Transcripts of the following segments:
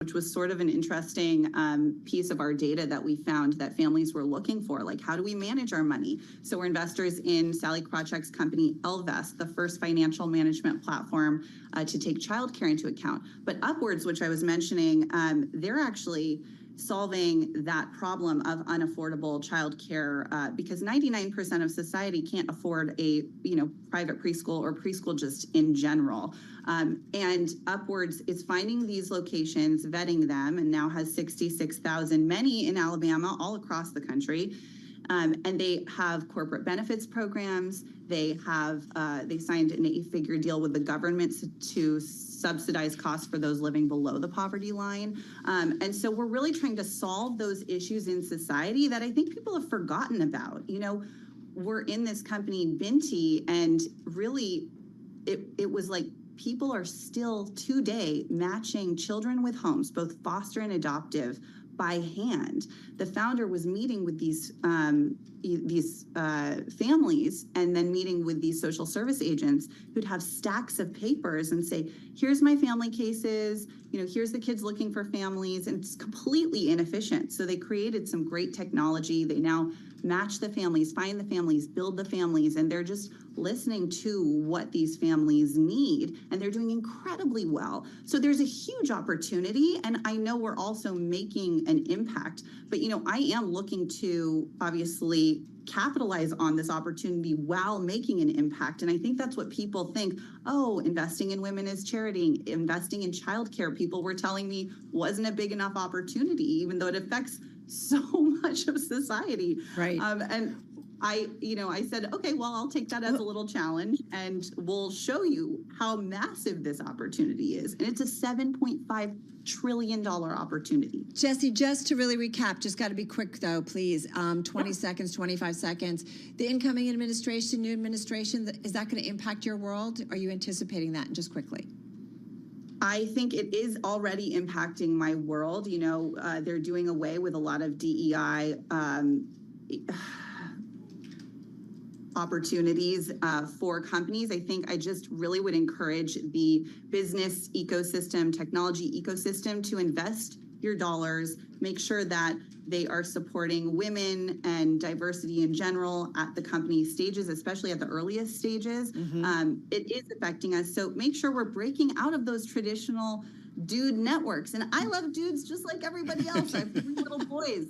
which was sort of an interesting piece of our data that we found that families were looking for, like, how do we manage our money? So we're investors in Sally Krawcheck's company, Elvest, the first financial management platform to take childcare into account. But Upwards, which I was mentioning, they're actually solving that problem of unaffordable childcare because 99% of society can't afford a private preschool or preschool just in general. And Upwards is finding these locations, vetting them, and now has 66,000, many in Alabama, all across the country. And they have corporate benefits programs. They signed an 8-figure deal with the government to subsidize costs for those living below the poverty line. And so we're really trying to solve those issues in society that I think people have forgotten about. We're in this company, Binti, and really it was like people are still today matching children with homes, both foster and adoptive, by hand. The founder was meeting with these families and then meeting with these social service agents who'd have stacks of papers and say, here's my family cases, here's the kids looking for families, and it's completely inefficient. So they created some great technology. They now match the families, find the families, build the families, and they're just listening to what these families need, and they're doing incredibly well. So there's a huge opportunity, and I know we're also making an impact, but I am looking to obviously capitalize on this opportunity while making an impact. And I think that's what people think, investing in women is charity, investing in childcare, people were telling me wasn't a big enough opportunity, even though it affects so much of society. Right. And I said, okay, well, I'll take that as a little challenge, and we'll show you how massive this opportunity is. And it's a $7.5 trillion opportunity. Jessie, just to really recap, just got to be quick though, please. 20 seconds, 25 seconds. The incoming administration, new administration, is that going to impact your world? Are you anticipating that? And just quickly. I think it is already impacting my world. They're doing away with a lot of DEI opportunities for companies. I just really would encourage the business ecosystem, technology ecosystem to invest your dollars, make sure that they are supporting women and diversity in general at the company stages, especially at the earliest stages. Mm-hmm. It is affecting us. So make sure we're breaking out of those traditional dude networks. And I love dudes just like everybody else. I have 3 little boys.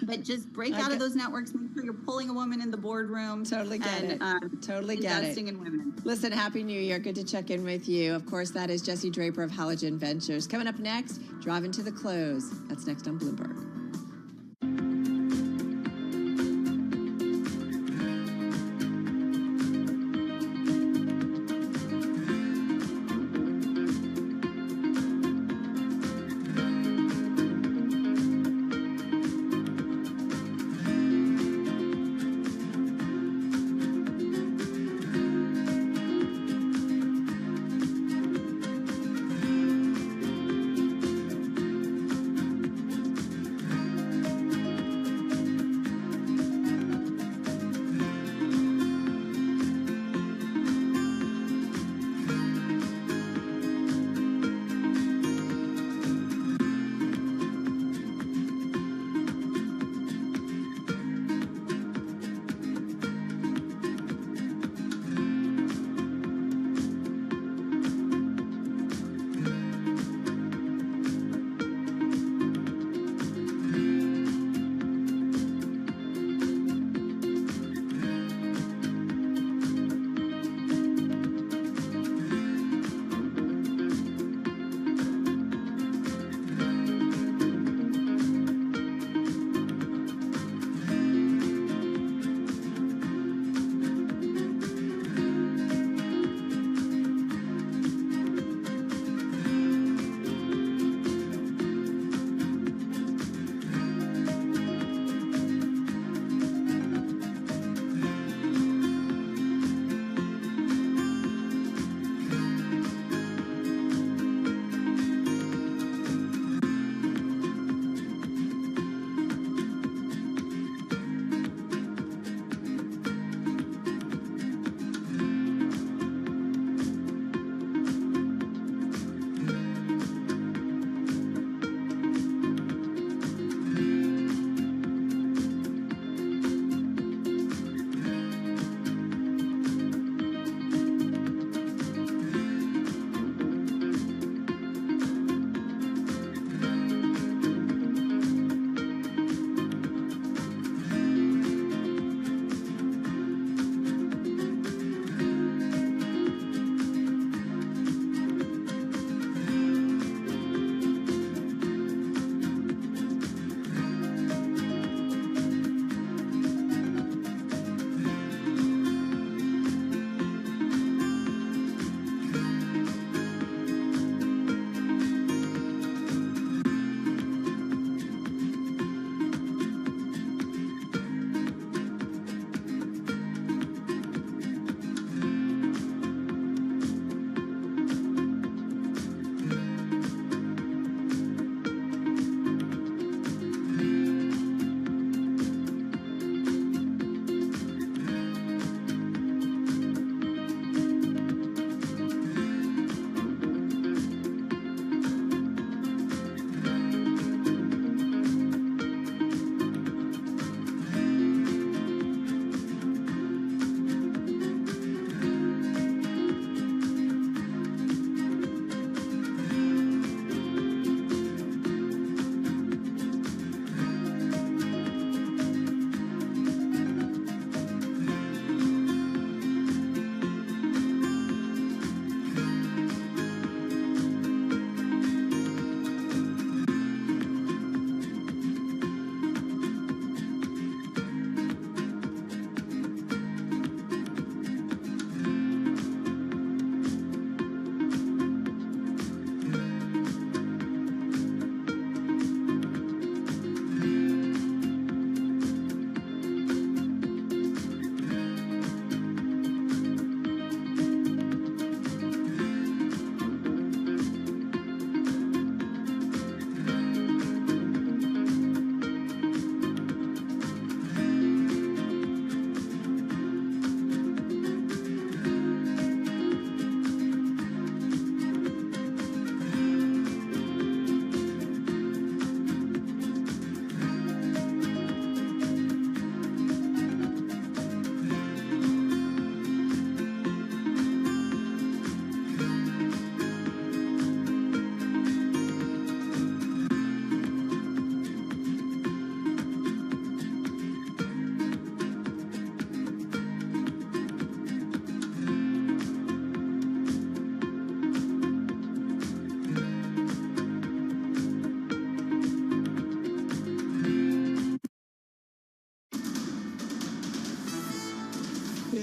But just break out of those networks. Make sure you're pulling a woman in the boardroom. Totally get it. Totally get it. Investing in women. Listen, Happy New Year. Good to check in with you. Of course, that is Jessie Draper of Halogen Ventures. Coming up next, Driving to the Close. That's next on Bloomberg.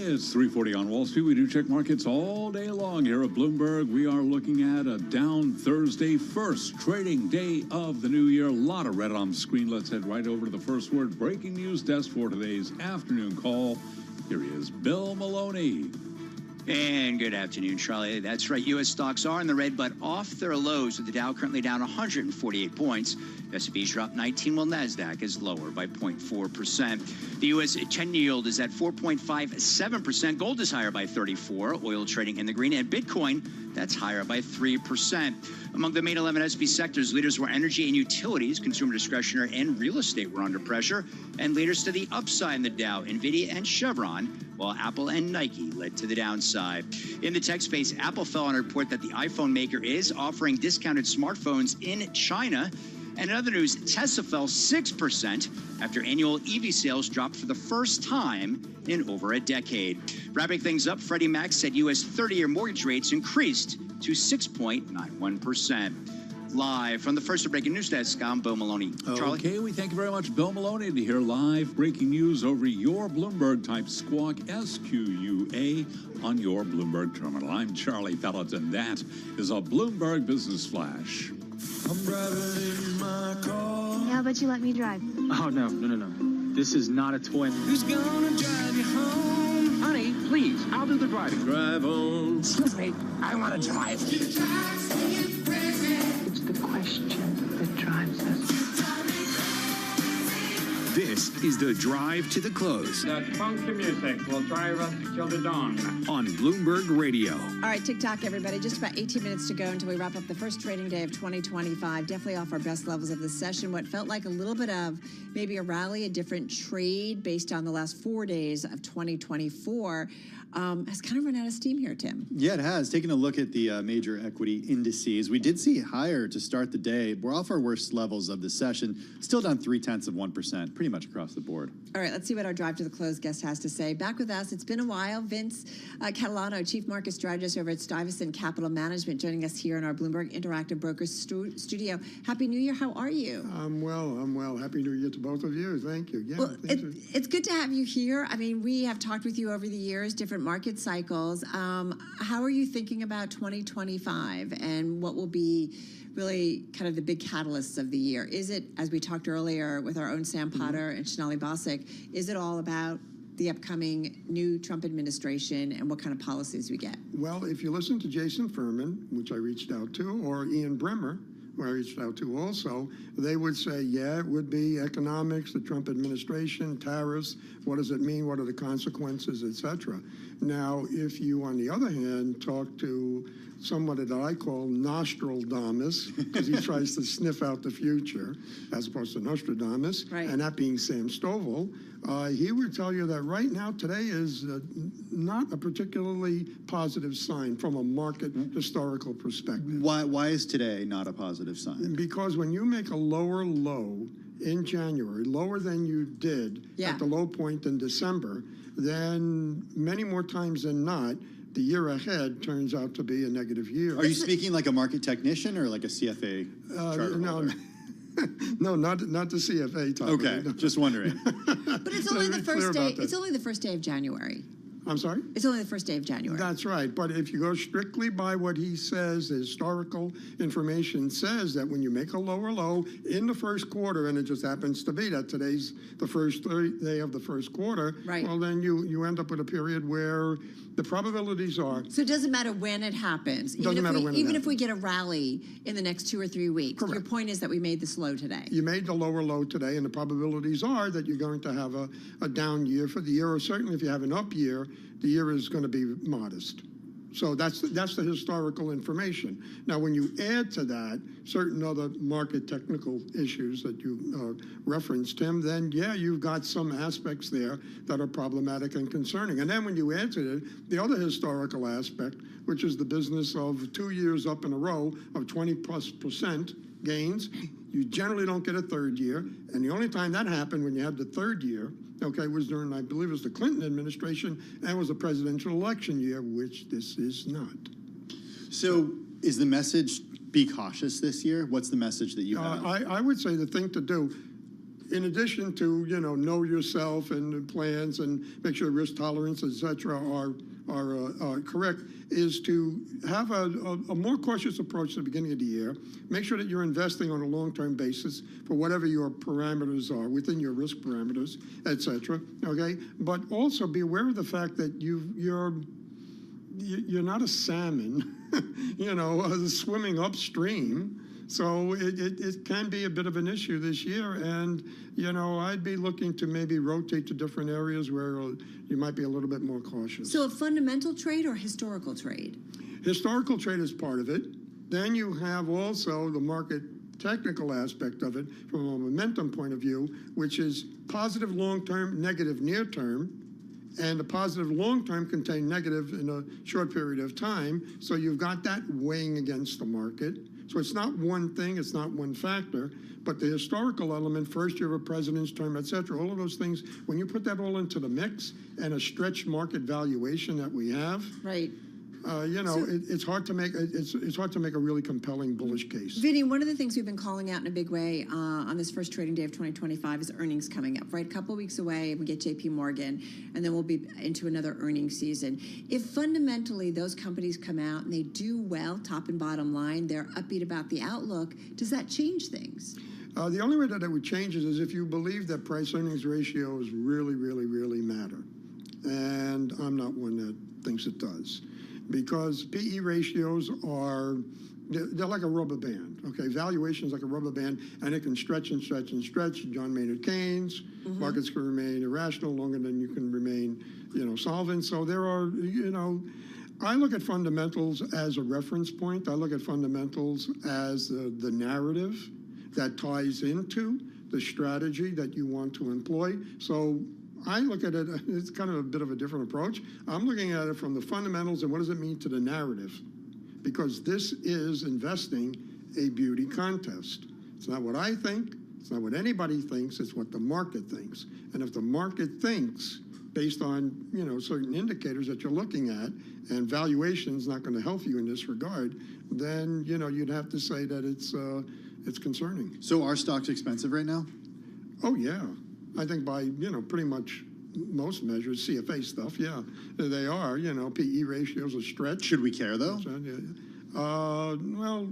It's 3:40 on Wall Street. We do check markets all day long here at Bloomberg. We are looking at a down Thursday, first trading day of the new year. A lot of red on the screen. Let's head right over to the first word breaking news desk for today's afternoon call. Here he is, Bill Maloney. And good afternoon, Charlie. That's right. U.S. stocks are in the red, but off their lows, with the Dow currently down 148 points. The S&P's dropped 19, while NASDAQ is lower by 0.4%. The U.S. 10 yield is at 4.57%. Gold is higher by 34. Oil trading in the green. And Bitcoin, that's higher by 3%. Among the main 11 S&P sectors, leaders were energy and utilities, consumer discretionary, and real estate were under pressure. And leaders to the upside in the Dow, NVIDIA and Chevron, while Apple and Nike led to the downside. In the tech space, Apple fell on a report that the iPhone maker is offering discounted smartphones in China. And in other news, Tesla fell 6% after annual EV sales dropped for the first time in over a decade. Wrapping things up, Freddie Mac said U.S. 30-year mortgage rates increased to 6.91%. Live from the first breaking news desk, I'm Bill Maloney. Charlie? Okay, we thank you very much, Bill Maloney, to hear live breaking news over your Bloomberg-type squawk, SQUA, on your Bloomberg terminal. I'm Charlie Pelleton. That is a Bloomberg Business Flash. I'm driving in my car. How about you let me drive? Oh, no. This is not a toy. Who's gonna drive you home? Honey, please, I'll do the driving. Drive on. Excuse me, I want to drive. It's the question that drives us. This is the drive to the close That funky music will drive us till the dawn. on Bloomberg Radio. All right, TikTok, everybody. Just about 18 minutes to go until we wrap up the first trading day of 2025. Definitely off our best levels of the session. What felt like a little bit of maybe a rally, a different trade based on the last 4 days of 2024 has kind of run out of steam here, Tim. Yeah, it has. Taking a look at the major equity indices, we did see higher to start the day. We're off our worst levels of the session, still down 0.3%, pretty much across the board. All right, let's see what our drive to the close guest has to say. Back with us, it's been a while. Vince Catalano, Chief Market Strategist over at Stuyvesant Capital Management, joining us here in our Bloomberg Interactive Brokers studio. Happy New Year. How are you? I'm well. Happy New Year to both of you. Thank you. Yeah, Well, it's good to have you here. I mean, we have talked with you over the years, different market cycles. How are you thinking about 2025 and what will be really kind of the big catalysts of the year? Is it, as we talked earlier with our own Sam Potter and Sonali Basak, is it all about the upcoming new Trump administration and what kind of policies we get? Well, if you listen to Jason Furman, which I reached out to, or Ian Bremmer, who I reached out to also, they would say, yeah, it would be economics, the Trump administration, tariffs, what does it mean, what are the consequences, etc. Now, if you, on the other hand, talk to someone that I call Nostradamus, because he tries to sniff out the future, as opposed to Nostradamus, Right. and that being Sam Stovall, he would tell you that right now, today is not a particularly positive sign from a market historical perspective. Why is today not a positive sign? Because when you make a lower low in January, lower than you did at the low point in December, then many more times than not, the year ahead turns out to be a negative year. Are you speaking like a market technician or like a CFA charter holder? No, not the CFA type. Okay, just wondering. But it's only the first day. It's only the first day of January. I'm sorry? It's only the first day of January. That's right. But if you go strictly by what he says, the historical information says that when you make a lower low in the first quarter, and it just happens to be that today's the first day of the first quarter, Right. well, then you end up with a period where the probabilities are. So it doesn't matter when it happens. Doesn't matter when it Even if happens. we get a rally in the next 2 or 3 weeks. Correct. Your point is that we made this low today. You made the lower low today, and the probabilities are that you're going to have a down year for the year, or certainly if you have an up year, the year is going to be modest. So that's the historical information. Now, when you add to that certain other market technical issues that you referenced, Tim, then, yeah, you've got some aspects there that are problematic and concerning. And then when you add to it, the other historical aspect, which is the business of 2 years up in a row of 20+% gains, you generally don't get a third year. And the only time that happened when you had the third year, okay, was during, I believe it was the Clinton administration, and was a presidential election year, which this is not. So is the message be cautious this year? What's the message that you have? I would say the thing to do, in addition to, know yourself and plans and make sure risk tolerance, et cetera, are correct, is to have a more cautious approach at the beginning of the year. Make sure that you're investing on a long-term basis for whatever your parameters are, within your risk parameters, et cetera, okay? But also be aware of the fact that you're not a salmon, swimming upstream. So it can be a bit of an issue this year, and I'd be looking to maybe rotate to different areas where you might be a little bit more cautious. So a fundamental trade or historical trade? Historical trade is part of it. Then you have also the market technical aspect of it from a momentum point of view, which is positive long-term, negative near-term. And the positive long-term contain negative in a short period of time. So you've got that weighing against the market. So it's not one thing, it's not one factor, but the historical element, first year of a president's term, et cetera, all of those things, when you put that all into the mix and a stretched market valuation that we have, right. It's hard to make a really compelling bullish case. Vinny, one of the things we've been calling out in a big way on this first trading day of 2025 is earnings coming up, right? A couple of weeks away, we get JP Morgan, and then we'll be into another earnings season. If fundamentally those companies come out and they do well, top and bottom line, they're upbeat about the outlook, does that change things? The only way that it would change is if you believe that price-earnings ratios really, really, really matter. And I'm not one that thinks it does. Because PE ratios they're like a rubber band, okay? Valuation is like a rubber band, and it can stretch and stretch and stretch. John Maynard Keynes, markets can remain irrational longer than you can remain, solvent. So there are, I look at fundamentals as a reference point. I look at fundamentals as the narrative that ties into the strategy that you want to employ. So I look at it, it's kind of a bit of a different approach. I'm looking at it from the fundamentals and what does it mean to the narrative? Because this is investing a beauty contest. It's not what I think, it's not what anybody thinks, it's what the market thinks. And if the market thinks, based on, certain indicators that you're looking at, and valuation's not going to help you in this regard, then, you'd have to say that it's concerning. So are stocks expensive right now? Oh, yeah. I think by, pretty much most measures, CFA stuff, yeah, they are. PE ratios are stretched. Should we care, though? Well,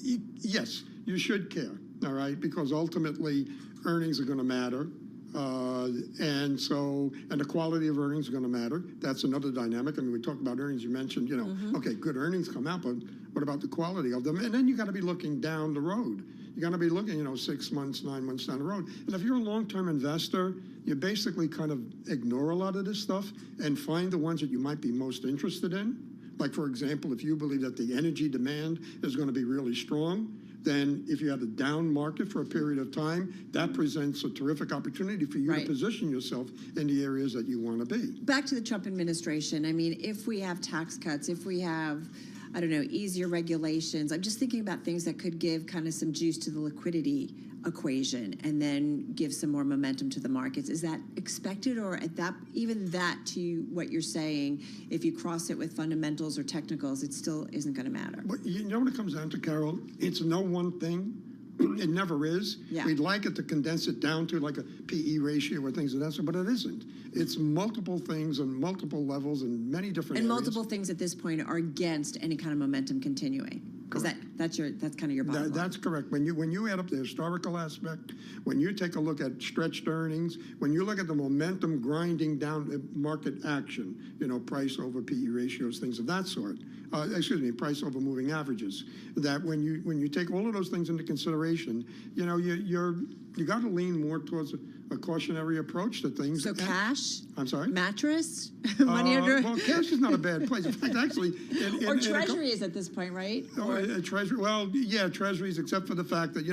yes, you should care, all right, because ultimately earnings are going to matter. And the quality of earnings are going to matter. That's another dynamic. I mean, we talked about earnings. You mentioned, okay, good earnings come out, but what about the quality of them? And then you got to be looking down the road. You got to be looking, 6 months, 9 months down the road. And if you're a long-term investor, you basically kind of ignore a lot of this stuff and find the ones that you might be most interested in. Like, for example, if you believe that the energy demand is going to be really strong, then if you have a down market for a period of time, that presents a terrific opportunity for you to position yourself in the areas that you want to be. Back to the Trump administration. I mean, if we have tax cuts, if we have, I don't know, easier regulations, I'm just thinking about things that could give kind of some juice to the liquidity equation and then give some more momentum to the markets. Is that expected, or at that, even that to what you're saying, if you cross it with fundamentals or technicals, it still isn't going to matter? But you know what it comes down to, Carol? It's no one thing. It never is. Yeah. We'd like it to condense it down to like a PE ratio or things of that sort, but it isn't. It's multiple things and multiple levels and many different and areas. multiple things at this point are against any kind of momentum continuing. Correct. That's kind of your bottom line. That's correct. When you add up the historical aspect, when you take a look at stretched earnings, when you look at the momentum grinding down market action, price over PE ratios, things of that sort. Price over moving averages. That when you take all of those things into consideration, you got to lean more towards a cautionary approach to things. So cash? I'm sorry? Mattress? Money under? Well, cash is not a bad place. In fact, actually... or treasuries at this point, right? Treasury. Well, yeah, treasuries, except for the fact that,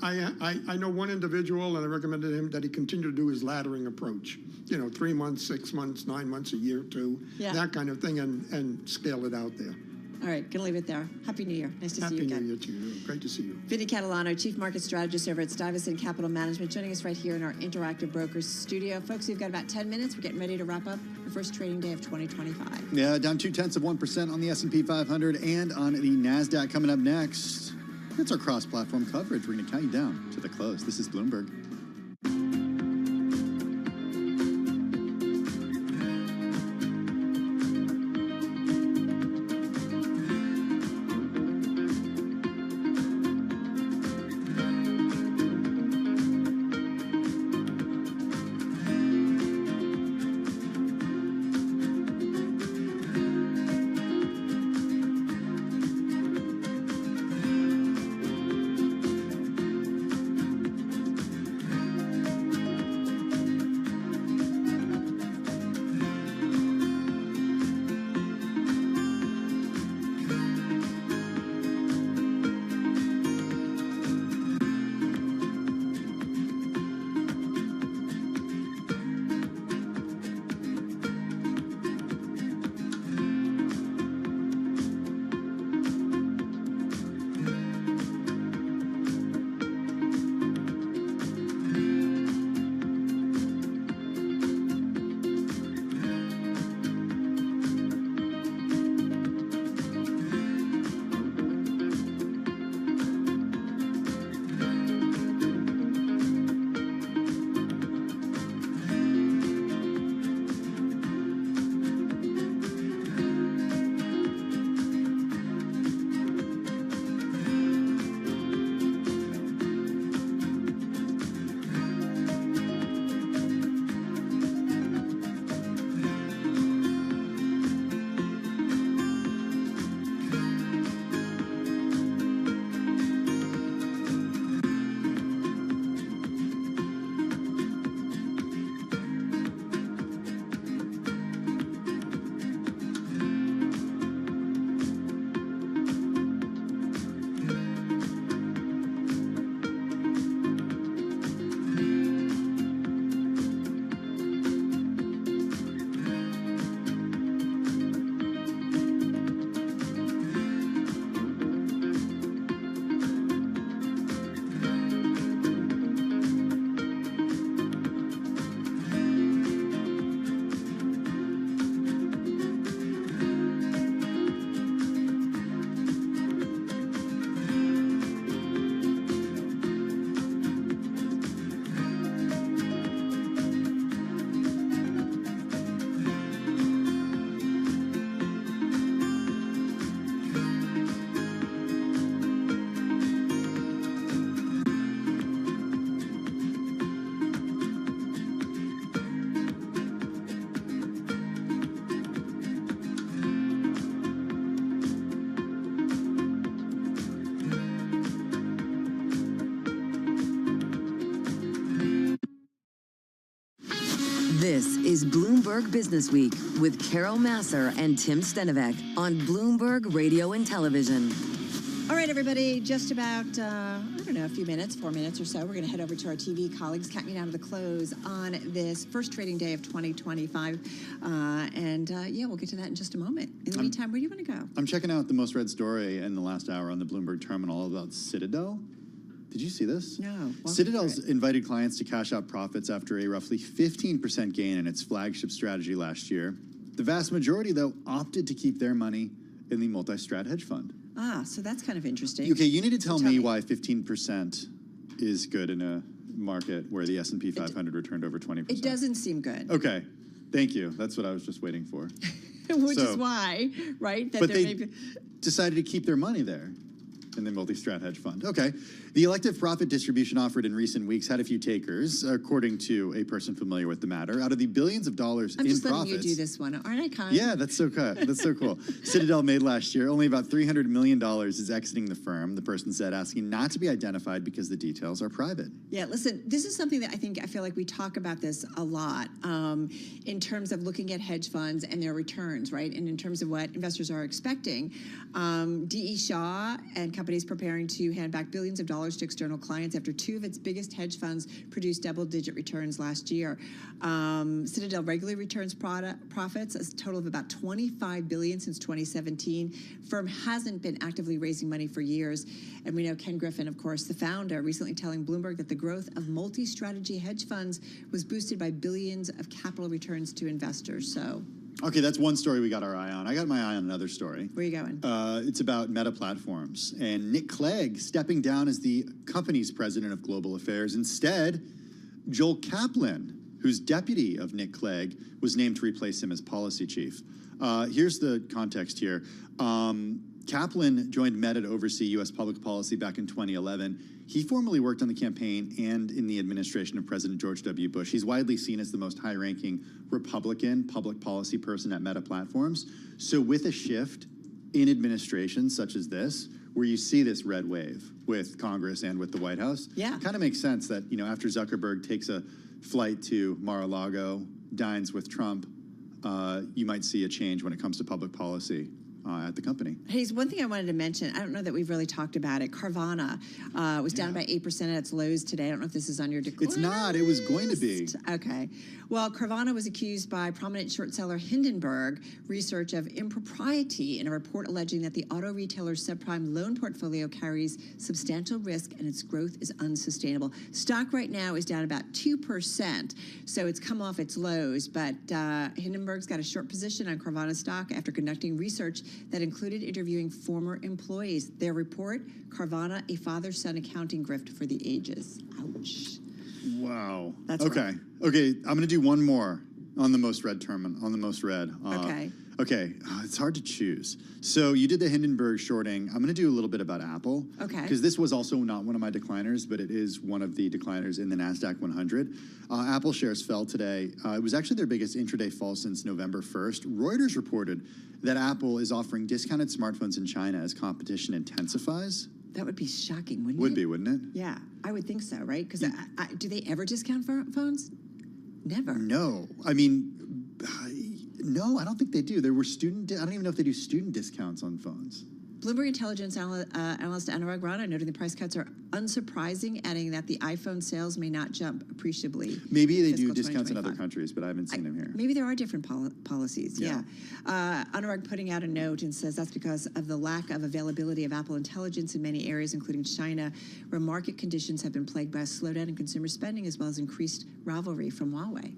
I know one individual, and I recommended him that he continue to do his laddering approach. 3 months, 6 months, 9 months, a year, 2, that kind of thing, and scale it out there. All right, gonna leave it there. Happy New Year. Nice to see you again. Happy New Year to you. Great to see you. Vinny Catalano, Chief Market Strategist over at Stuyvesant Capital Management, joining us right here in our Interactive Brokers studio. Folks, we've got about 10 minutes. We're getting ready to wrap up the first trading day of 2025. Yeah, down 0.2% on the S&P 500 and on the NASDAQ coming up next. markets are cross-platform coverage. We're going to count you down to the close. This is Bloomberg. This is Bloomberg Business Week with Carol Masser and Tim Stenovec on Bloomberg Radio and Television. All right, everybody, just about, a few minutes, 4 minutes or so, we're going to head over to our TV colleagues, counting down to the close on this first trading day of 2025. We'll get to that in just a moment. In the meantime, where do you want to go? I'm checking out the most read story in the last hour on the Bloomberg terminal about Citadel. Did you see this? No. Citadel's invited clients to cash out profits after a roughly 15% gain in its flagship strategy last year. The vast majority, though, opted to keep their money in the multi-strat hedge fund. Ah, so that's kind of interesting. Okay, you need to tell me why 15% is good in a market where the S&P 500 returned over 20%. It doesn't seem good. Okay, thank you. That's what I was just waiting for. Which is why, right? But they decided to keep their money there in the multi-strat hedge fund. Okay. The elective profit distribution offered in recent weeks had a few takers, according to a person familiar with the matter. Out of the billions of dollars in profits... I'm just letting you do this one. Aren't I kind? Yeah, that's so good. That's so cool. Citadel made last year only about $300 million is exiting the firm, the person said, asking not to be identified because the details are private. Yeah, listen, this is something that I feel like we talk about this a lot in terms of looking at hedge funds and their returns, right? And in terms of what investors are expecting. D.E. Shaw and companies preparing to hand back billions of dollars to external clients after two of its biggest hedge funds produced double-digit returns last year. Citadel regularly returns profits, a total of about $25 billion since 2017. Firm hasn't been actively raising money for years. And we know Ken Griffin, of course, the founder, recently telling Bloomberg that the growth of multi-strategy hedge funds was boosted by billions of capital returns to investors. So Okay, that's one story we got our eye on. I got my eye on another story. Where are you going? It's about Meta Platforms and Nick Clegg stepping down as the company's president of global affairs. Instead, Joel Kaplan, who's deputy of Nick Clegg, was named to replace him as policy chief. Here's the context here. Kaplan joined Meta to oversee U.S. public policy back in 2011. He formerly worked on the campaign and in the administration of President George W. Bush. He's widely seen as the most high-ranking Republican public policy person at Meta Platforms. So with a shift in administration such as this, where you see this red wave with Congress and with the White House, it kind of makes sense that, you know, after Zuckerberg takes a flight to Mar-a-Lago, dines with Trump, you might see a change when it comes to public policy at the company. Hey, one thing I wanted to mention, I don't know that we've really talked about it. Carvana was down about 8% at its lows today. I don't know if this is on your declare. It's not. It was going to be. Okay. Well, Carvana was accused by prominent short seller Hindenburg Research of impropriety in a report alleging that the auto retailer's subprime loan portfolio carries substantial risk and its growth is unsustainable. Stock right now is down about 2%, so it's come off its lows, but Hindenburg's got a short position on Carvana stock after conducting research that included interviewing former employees. Their report, Carvana, a father-son accounting grift for the ages. Ouch. Wow. That's okay. right. Okay, I'm going to do one more on the most red term, on the most red. Okay. Okay, it's hard to choose. So you did the Hindenburg shorting. I'm going to do a little bit about Apple. Okay. Because this was also not one of my decliners, but it is one of the decliners in the NASDAQ 100. Apple shares fell today. It was actually their biggest intraday fall since November 1st. Reuters reported that Apple is offering discounted smartphones in China as competition intensifies. That would be shocking, wouldn't it? Would be, wouldn't it? Yeah, I would think so, right? Because do they ever discount phones? Never. No. I mean, no, I don't think they do. There were I don't even know if they do student discounts on phones. Bloomberg intelligence analyst Anurag Rana noted the price cuts are unsurprising, adding that the iPhone sales may not jump appreciably. Maybe they do discounts in other countries, but I haven't seen them here. Maybe there are different policies, yeah. Anurag putting out a note and says that's because of the lack of availability of Apple Intelligence in many areas, including China, where market conditions have been plagued by a slowdown in consumer spending as well as increased rivalry from Huawei.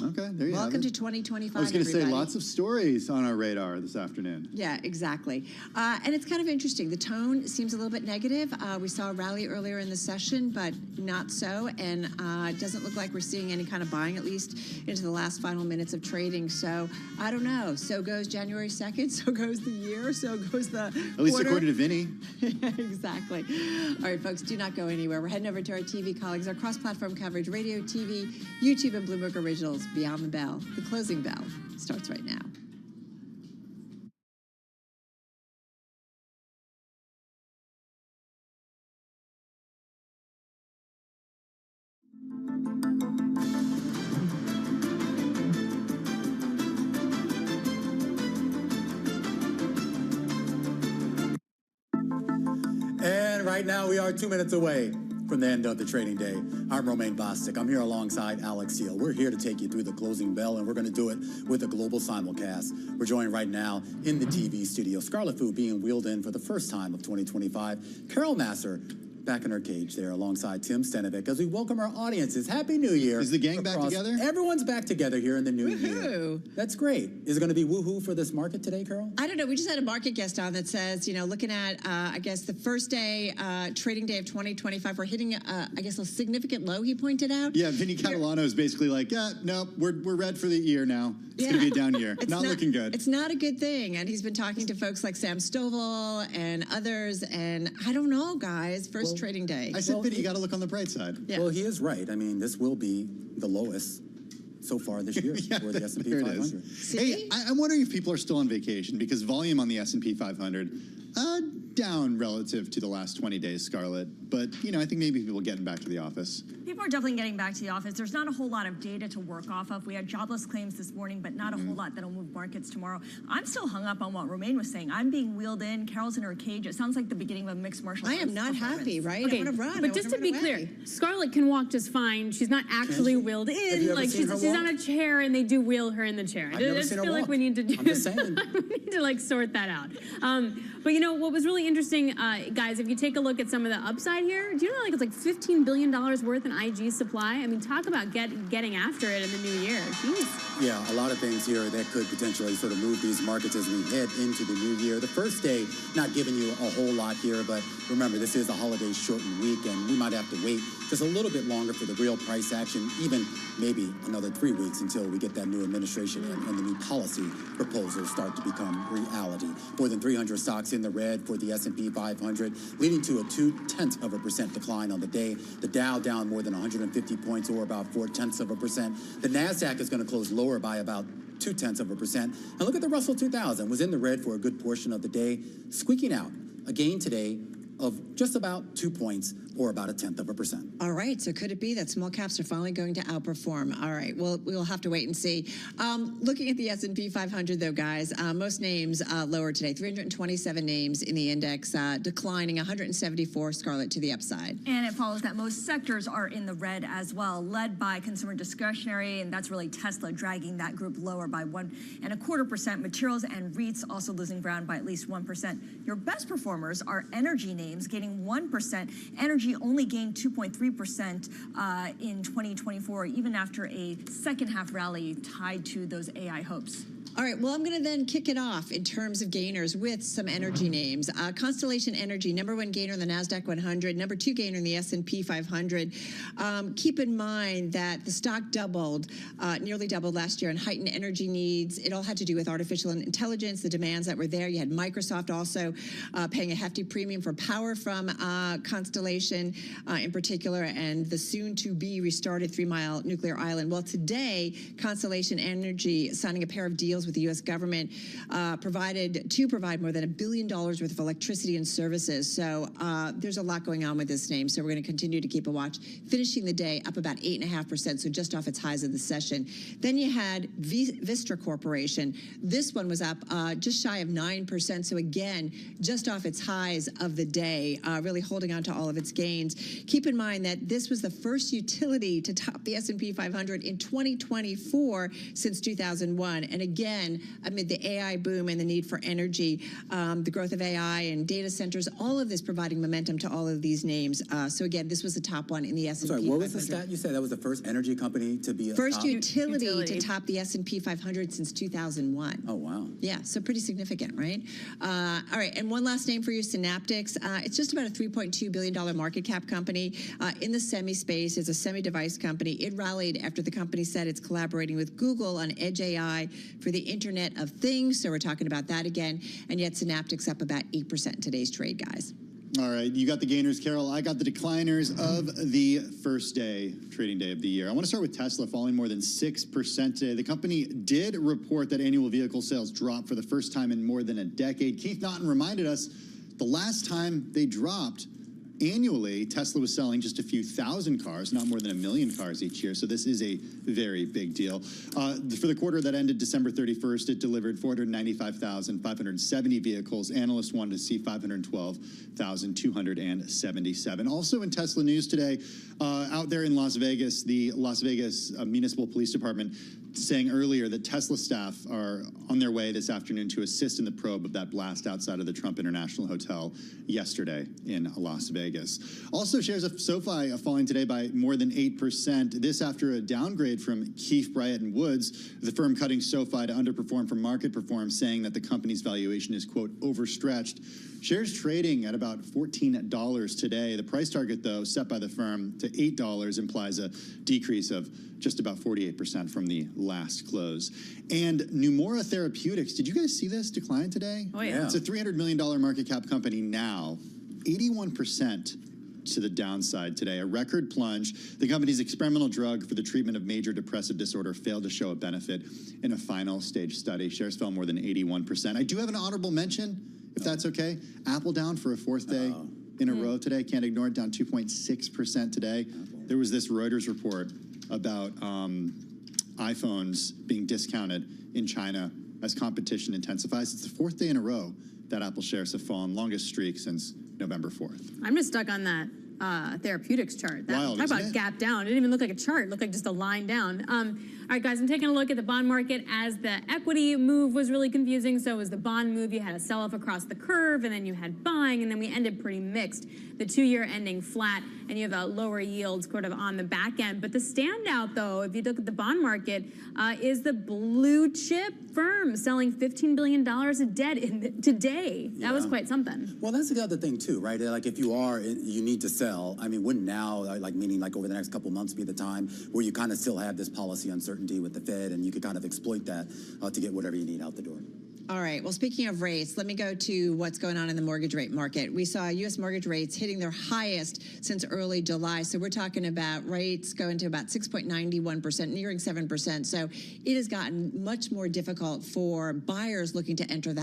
Okay, there you Welcome have it. to 2025, I was going to say everybody. lots of stories on our radar this afternoon. Yeah, exactly. And it's kind of interesting. The tone seems a little bit negative. We saw a rally earlier in the session, but not so. And it doesn't look like we're seeing any kind of buying, at least into the last final minutes of trading. So I don't know. So goes January 2nd. So goes the year. So goes the At least quarter. according to Vinny. Exactly. All right, folks, do not go anywhere. We're heading over to our TV colleagues, our cross-platform coverage, radio, TV, YouTube, and Bloomberg Originals. Beyond the Bell. The closing bell starts right now. And right now we are 2 minutes away from the end of the trading day. I'm Romain Bostic. I'm here alongside Alex Seal. We're here to take you through the closing bell, and we're going to do it with a global simulcast. We're joined right now in the TV studio. Scarlet Fu being wheeled in for the first time of 2025. Carol Masser back in her cage there alongside Tim Stenovic as we welcome our audiences. Happy New Year. Is the gang back together? Everyone's back together here in the new year. That's great. Is it going to be woohoo for this market today, Carol? I don't know. We just had a market guest on that says, you know, looking at, I guess, the first day, trading day of 2025, we're hitting, I guess, a significant low, he pointed out. Yeah, Vinny Catalano is basically like, yeah, no, we're red for the year now. It's going to be a down year. Not looking good. It's not a good thing. And he's been talking to folks like Sam Stovall and others. And I don't know, guys, first trading day. I said, Vinny, you got to look on the bright side. Yeah. Well, he is right. I mean, this will be the lowest so far this year for the S&P 500. Hey, I'm wondering if people are still on vacation because volume on the S&P 500 down relative to the last 20 days, Scarlett. But, you know, I think maybe people are getting back to the office. People are definitely getting back to the office. There's not a whole lot of data to work off of. We had jobless claims this morning, but not a whole lot that'll move markets tomorrow. I'm still hung up on what Romain was saying. I'm being wheeled in. Carol's in her cage. It sounds like the beginning of a mixed martial arts. I am not happy, right? Okay, I want to run. but just to be clear, Scarlett can walk just fine. She's not actually wheeled in. Like she's on a chair, and they do wheel her in the chair. I just feel like we need to do. I'm just saying. we need to like sort that out. But you know what was really interesting, guys, if you take a look at some of the upside here, do you know like it's like $15 billion worth in IG supply? I mean, talk about getting after it in the new year. Jeez. Yeah, a lot of things here that could potentially sort of move these markets as we head into the new year. The first day, not giving you a whole lot here, but remember, this is a holiday shortened week, and we might have to wait just a little bit longer for the real price action, even maybe another 3 weeks until we get that new administration and the new policy proposals start to become reality. More than 300 stocks in the red for the S&P 500, leading to a 0.2% decline on the day. The Dow down more than 150 points, or about 0.4%. The NASDAQ is going to close lower by about 0.2%. And look at the Russell 2000, was in the red for a good portion of the day, squeaking out a gain today of just about 2 points, or about 0.1%. All right, so could it be that small caps are finally going to outperform? All right, well, we'll have to wait and see. Looking at the S&P 500, though, guys, most names lower today. 327 names in the index, declining 174, Scarlett, to the upside. And it follows that most sectors are in the red as well, led by consumer discretionary, and that's really Tesla dragging that group lower by 1.25%. Materials and REITs also losing ground by at least 1%. Your best performers are energy names, gaining 1%. Energy only gained 2.3% in 2024, even after a second half rally tied to those AI hopes. All right, well, I'm going to then kick it off in terms of gainers with some energy names. Constellation Energy, #1 gainer in the NASDAQ 100, #2 gainer in the S&P 500. Keep in mind that the stock doubled, nearly doubled last year, on heightened energy needs. It all had to do with artificial intelligence, the demands that were there. You had Microsoft also paying a hefty premium for power from Constellation in particular, and the soon-to-be restarted 3 Mile nuclear island. Well, today, Constellation Energy signing a pair of deals with the U.S. government provide more than $1 billion worth of electricity and services. So there's a lot going on with this name. So we're going to continue to keep a watch. Finishing the day up about 8.5%, so just off its highs of the session. Then you had Vistra Corporation. This one was up just shy of 9%. So again, just off its highs of the day, really holding on to all of its gains. Keep in mind that this was the first utility to top the S&P 500 in 2024 since 2001. And again, amid the AI boom and the need for energy, the growth of AI and data centers, all of this providing momentum to all of these names. So again, this was the top one in the S&P 500. Sorry, what was the stat you said? That was the first energy company to be a first top? utility to top the S&P 500 since 2001. Oh, wow. Yeah, so pretty significant, right? All right, and one last name for you, Synaptics. It's just about a $3.2 billion market cap company in the semi space. It's a semi-device company. It rallied after the company said it's collaborating with Google on Edge AI for the Internet of Things. So we're talking about that again. And yet Synaptics up about 8% in today's trade, guys. All right, you got the gainers, Carol. I got the decliners of the first trading day of the year. I want to start with Tesla, falling more than 6% today. The company did report that annual vehicle sales dropped for the first time in more than a decade. Keith Naughton reminded us the last time they dropped annually, Tesla was selling just a few thousand cars, not more than 1 million cars each year. So this is a very big deal. For the quarter that ended December 31st, it delivered 495,570 vehicles. Analysts wanted to see 512,277. Also in Tesla news today, out there in Las Vegas, the Las Vegas Municipal Police Department saying earlier that Tesla staff are on their way this afternoon to assist in the probe of that blast outside of the Trump International Hotel yesterday in Las Vegas. Also, shares of SoFi falling today by more than 8%. This after a downgrade from Keefe, Bryan and Woods, the firm cutting SoFi to underperform from market perform, saying that the company's valuation is, quote, overstretched. Shares trading at about $14 today. The price target, though, set by the firm to $8 implies a decrease of just about 48% from the last close. And Numora Therapeutics, did you guys see this decline today? Oh, yeah. It's a $300 million market cap company now, 81% to the downside today, a record plunge. The company's experimental drug for the treatment of major depressive disorder failed to show a benefit in a final stage study. Shares fell more than 81%. I do have an honorable mention, if that's okay. Apple down for a fourth day in a row today. Can't ignore it, down 2.6% today. There was this Reuters report about iPhones being discounted in China as competition intensifies. It's the fourth day in a row that Apple shares have fallen, longest streak since November 4th. I'm just stuck on that therapeutics chart. Wild, talk isn't about it? gap down. It didn't even look like a chart. It looked like just a line down. All right, guys, I'm taking a look at the bond market as the equity move was really confusing. So was the bond move. You had a sell-off across the curve, and then you had buying, and then we ended pretty mixed. The 2-year ending flat, and you have a lower yield sort of on the back end. But the standout, though, if you look at the bond market, is the blue chip firm selling $15 billion of debt today. That was quite something. Well, that's the other thing, too, right? Like, if you need to sell, I mean, wouldn't now, like, meaning like over the next couple months be the time where you kind of still have this policy uncertainty with the Fed, and you could kind of exploit that to get whatever you need out the door? All right. Well, speaking of rates, let me go to what's going on in the mortgage rate market. We saw U.S. mortgage rates hitting their highest since early July. So we're talking about rates going to about 6.91%, nearing 7%. So it has gotten much more difficult for buyers looking to enter the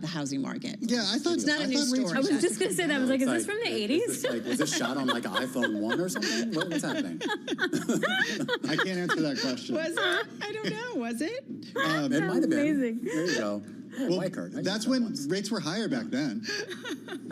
housing market. Yeah, I thought it's not a new story. I was just going to say that. I was like, is this from the 80s? Was this shot on like an iPhone 1 or something? What's happening? I can't answer that question. Was it? I don't know. Was it? It might have been. Amazing. There you go. Well, that's when rates were higher back then.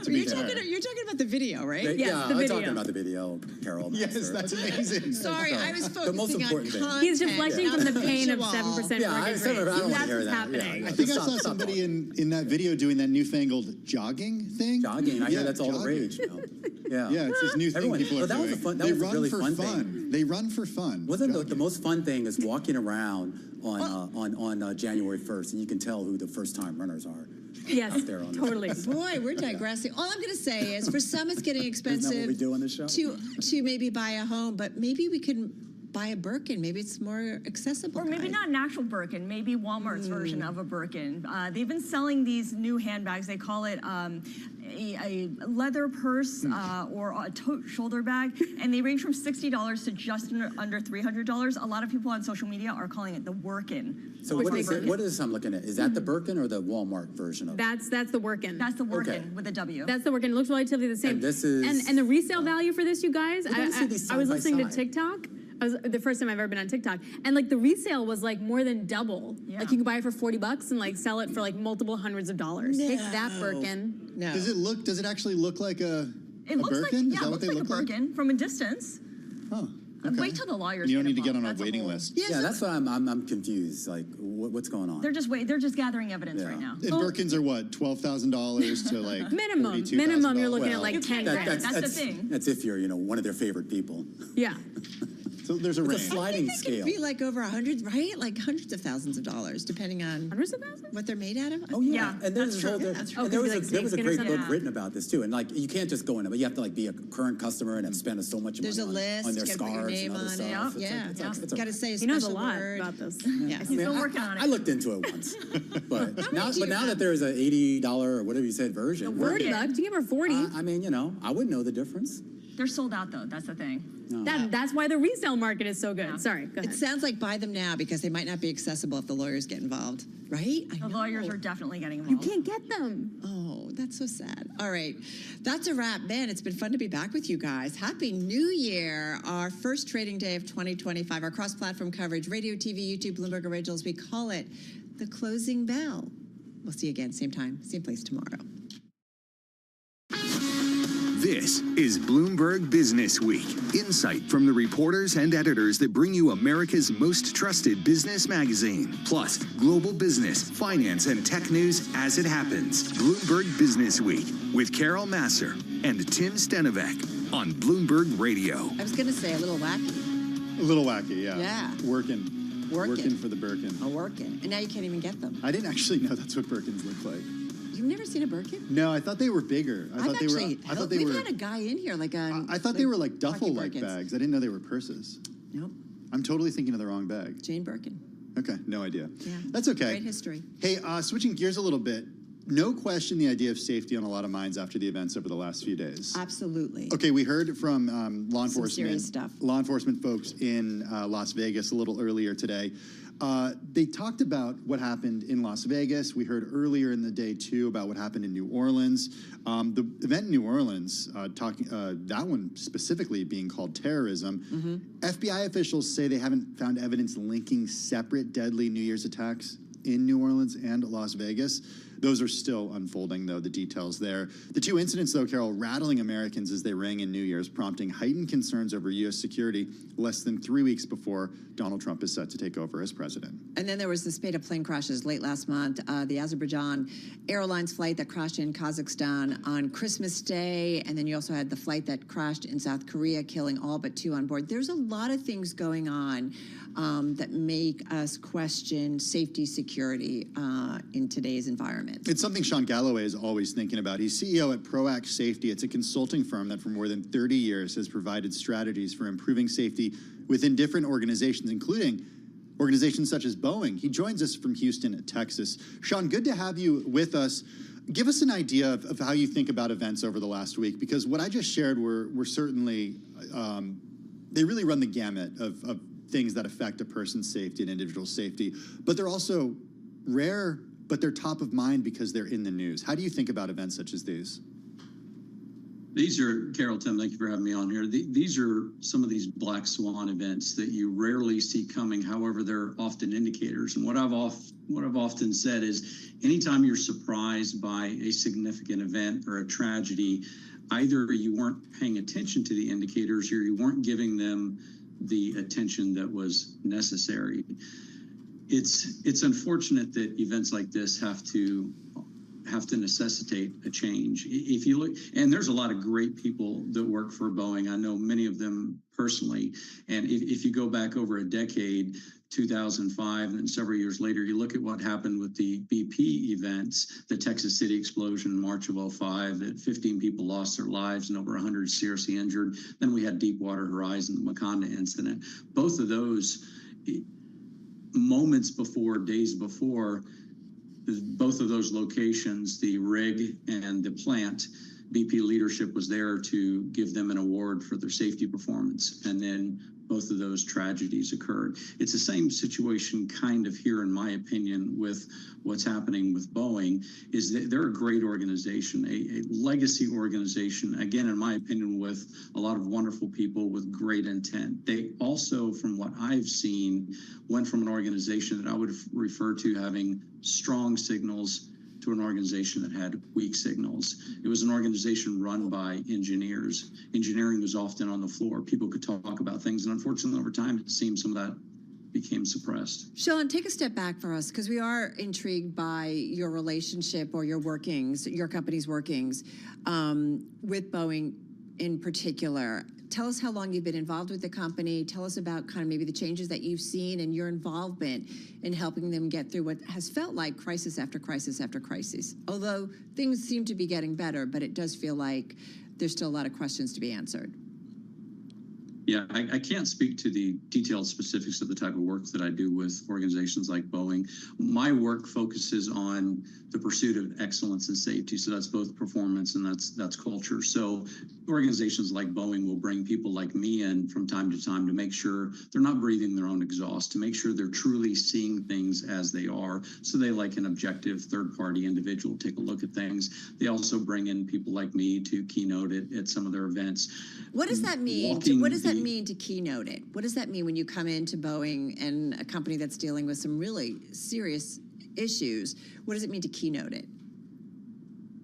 You're talking about the video, right? Yeah, Yes, the I'm video. talking about the video, Carol. Yes, that's amazing. Sorry, I was focusing on content. He's deflecting from the pain of visual. 7% mortgage Yeah, I rates. don't want to That's hear what's that. happening. Yeah, I think I saw somebody in that video doing that newfangled jogging thing. Jogging, I hear that's all the rage now. Yeah, yeah, it's this new thing people are doing. That was a really fun thing. They run for fun. Wasn't the most fun thing is walking around on January 1st, and you can tell who the first-time runners are. Yes, out there on totally. Boy, we're digressing. All I'm going to say is, for some, it's getting expensive. Isn't that what we do on this show? To maybe buy a home, but maybe we can buy a Birkin. Maybe it's more accessible. Or maybe not an actual Birkin, maybe Walmart's version of a Birkin. They've been selling these new handbags. They call it a leather purse or a tote shoulder bag, and they range from $60 to just under $300. A lot of people on social media are calling it the Workin. So what is I'm looking at? Is that the Birkin or the Walmart version of it? That's the Workin. That's the Workin with a W. That's the Workin. It looks relatively the same. And this is and the resale value for this, you guys. I was listening to side. TikTok. The first time I've ever been on TikTok, and like the resale was like more than double. Yeah. Like you can buy it for $40 and like sell it for like multiple hundreds of dollars. Take that, Birkin. No. Does it actually look like a It looks Birkin? like, Is that what they like look a Birkin from a distance. Oh. Wait till the lawyers. You don't need to get involved. on a waiting list. Yeah, that's why I'm confused. Like, what's going on? They're just gathering evidence right now. And Birkins are what, $12,000 to like minimum. You're looking at like 10 grand. That's the thing. That's if you're one of their favorite people. Yeah. So there's a range. It's a sliding I think scale. it could be like over 100, right? Like hundreds of thousands of dollars, depending on hundreds of thousands. What they're made out of. Oh yeah, and that's true. There was a great book written about this too, and like you can't just go in it, but you have to like be a current customer and have spent so much money There's a list. on their You gotta put your scarves name and other on stuff. it. It's Got to say a He knows a special lot word. about this. Yeah. He's been working on it. I looked into it once, but now that there's an $80 or whatever you said version, $40. You give her 40. I mean, I wouldn't know the difference. They're sold out though. That's the thing. No. That's why the resale market is so good. Yeah. Sorry, go ahead. It sounds like buy them now because they might not be accessible if the lawyers get involved, right? The lawyers are definitely getting You involved. can't get them. Oh, that's so sad. All right. That's a wrap. Man, it's been fun to be back with you guys. Happy New Year. Our first trading day of 2025. Our cross-platform coverage, radio, TV, YouTube, Bloomberg Originals. We call it the closing bell. We'll see you again, same time, same place tomorrow. This is Bloomberg Business Week. Insight from the reporters and editors that bring you America's most trusted business magazine. Plus, global business, finance, and tech news as it happens. Bloomberg Business Week with Carol Masser and Tim Stenovec on Bloomberg Radio. I was going to say a little wacky. A little wacky, yeah. Yeah. Working for the Birkin. A Workin. And now you can't even get them. I didn't actually know that's what Birkins look like. You've never seen a Birkin? No, I thought they were bigger. I thought they were. We've had a guy in here I thought they were like duffel-like bags. I didn't know they were purses. Nope. I'm totally thinking of the wrong bag. Jane Birkin. Okay, no idea. Yeah. That's okay. Great history. Hey, switching gears a little bit. No question the idea of safety on a lot of minds after the events over the last few days. Absolutely. Okay, we heard from law Some enforcement serious stuff. Law enforcement folks in Las Vegas a little earlier today. They talked about what happened in Las Vegas. We heard earlier in the day too about what happened in New Orleans. The event in New Orleans, that one specifically being called terrorism. FBI officials say they haven't found evidence linking separate deadly New Year's attacks in New Orleans and Las Vegas. Those are still unfolding, though, the details there. The two incidents, though, Carol, rattling Americans as they rang in New Year's, prompting heightened concerns over U.S. security less than 3 weeks before Donald Trump is set to take over as president. And then there was the spate of plane crashes late last month. The Azerbaijan Airlines flight that crashed in Kazakhstan on Christmas Day, and then you also had the flight that crashed in South Korea, killing all but 2 on board. There's a lot of things going on that make us question safety, security in today's environment. It's something Sean Galloway is always thinking about. He's CEO at Proact Safety. It's a consulting firm that for more than 30 years has provided strategies for improving safety within different organizations, including organizations such as Boeing. He joins us from Houston, Texas. Sean, good to have you with us. Give us an idea of how you think about events over the last week, because what I just shared were certainly, they really run the gamut of things that affect a person's safety and individual safety, but they're also rare, but they're top of mind because they're in the news. How do you think about events such as these? These are, Carol, Tim, thank you for having me on here. These are some of these black swan events that you rarely see coming. However, they're often indicators. And what I've often said is, anytime you're surprised by a significant event or a tragedy, either you weren't paying attention to the indicators or you weren't giving them the attention that was necessary. It's unfortunate that events like this have to necessitate a change. If you look, and there's a lot of great people that work for Boeing. I know many of them personally. And if you go back over a decade, 2005, and then several years later, you look at what happened with the BP events, the Texas City explosion in March of 2005, that 15 people lost their lives and over 100 seriously injured. Then we had Deepwater Horizon, the Wakanda incident. Both of those moments before, days before, both of those locations, the rig and the plant, BP leadership was there to give them an award for their safety performance. And then both of those tragedies occurred. It's the same situation kind of here, in my opinion, with what's happening with Boeing, is that they're a great organization, a legacy organization, again, in my opinion, with a lot of wonderful people with great intent. They also, from what I've seen, went from an organization that I would refer to having strong signals to an organization that had weak signals. It was an organization run by engineers. Engineering was often on the floor. People could talk about things, and unfortunately, over time, it seems some of that became suppressed. Sean, take a step back for us, because we are intrigued by your relationship or your workings, your company's workings with Boeing in particular. Tell us how long you've been involved with the company. Tell us about kind of maybe the changes that you've seen and your involvement in helping them get through what has felt like crisis after crisis after crisis. Although things seem to be getting better, but it does feel like there's still a lot of questions to be answered. Yeah, I can't speak to the detailed specifics of the type of work that I do with organizations like Boeing. My work focuses on the pursuit of excellence and safety. So that's both performance and that's culture. So organizations like Boeing will bring people like me in from time to time to make sure they're not breathing their own exhaust, to make sure they're truly seeing things as they are. So they like an objective third-party individual take a look at things. They also bring in people like me to keynote it at some of their events. What does that mean? What does that mean to keynote it? What does that mean when you come into Boeing and a company that's dealing with some really serious issues? What does it mean to keynote it?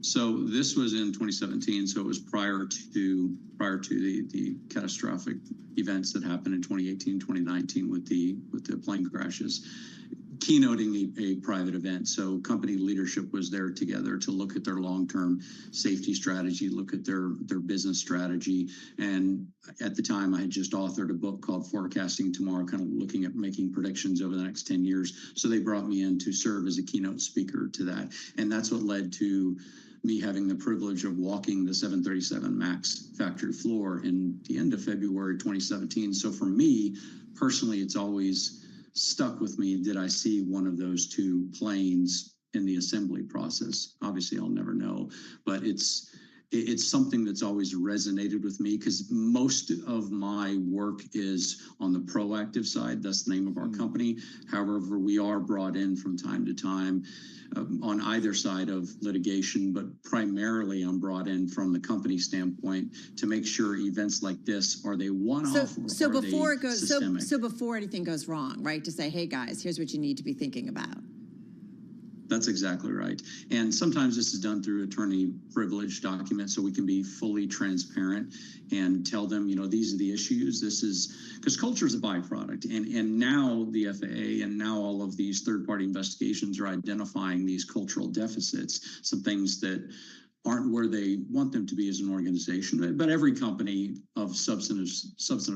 So this was in 2017, so it was prior to the catastrophic events that happened in 2018, 2019 with the plane crashes. Keynoting a private event. So company leadership was there together to look at their long-term safety strategy, look at their business strategy. And at the time, I had just authored a book called Forecasting Tomorrow, kind of looking at making predictions over the next 10 years. So they brought me in to serve as a keynote speaker to that. And that's what led to me having the privilege of walking the 737 MAX factory floor in the end of February 2017. So for me, personally, it's always stuck with me. Did I see one of those two planes in the assembly process? Obviously, I'll never know, but it's something that's always resonated with me because most of my work is on the proactive side. That's the name of our company. However, we are brought in from time to time on either side of litigation, but primarily I'm brought in from the company standpoint to make sure events like this, are they one-off or so are before they it goes systemic? so before anything goes wrong, right? To say, hey guys, here's what you need to be thinking about. That's exactly right. And sometimes this is done through attorney privilege documents, so we can be fully transparent and tell them, you know, these are the issues. This is because culture is a byproduct. And now the FAA and now all of these third-party investigations are identifying these cultural deficits, some things that aren't where they want them to be as an organization. But every company of substantive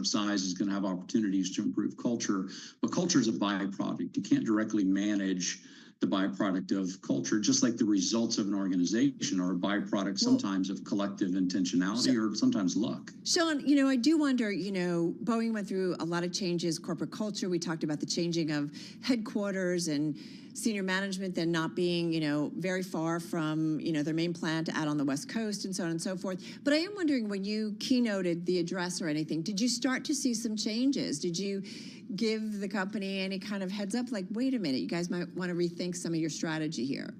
size is going to have opportunities to improve culture. But culture is a byproduct. You can't directly manage the byproduct of culture, just like the results of an organization are a byproduct sometimes of collective intentionality or sometimes luck. Sean, you know, I do wonder, you know, Boeing went through a lot of changes, corporate culture. We talked about the changing of headquarters and senior management then not being, you know, very far from, you know, their main plant out on the West Coast and so on and so forth. But I am wondering, when you keynoted the address or anything, did you start to see some changes? Did you give the company any kind of heads up, like, wait a minute, you guys might want to rethink some of your strategy here?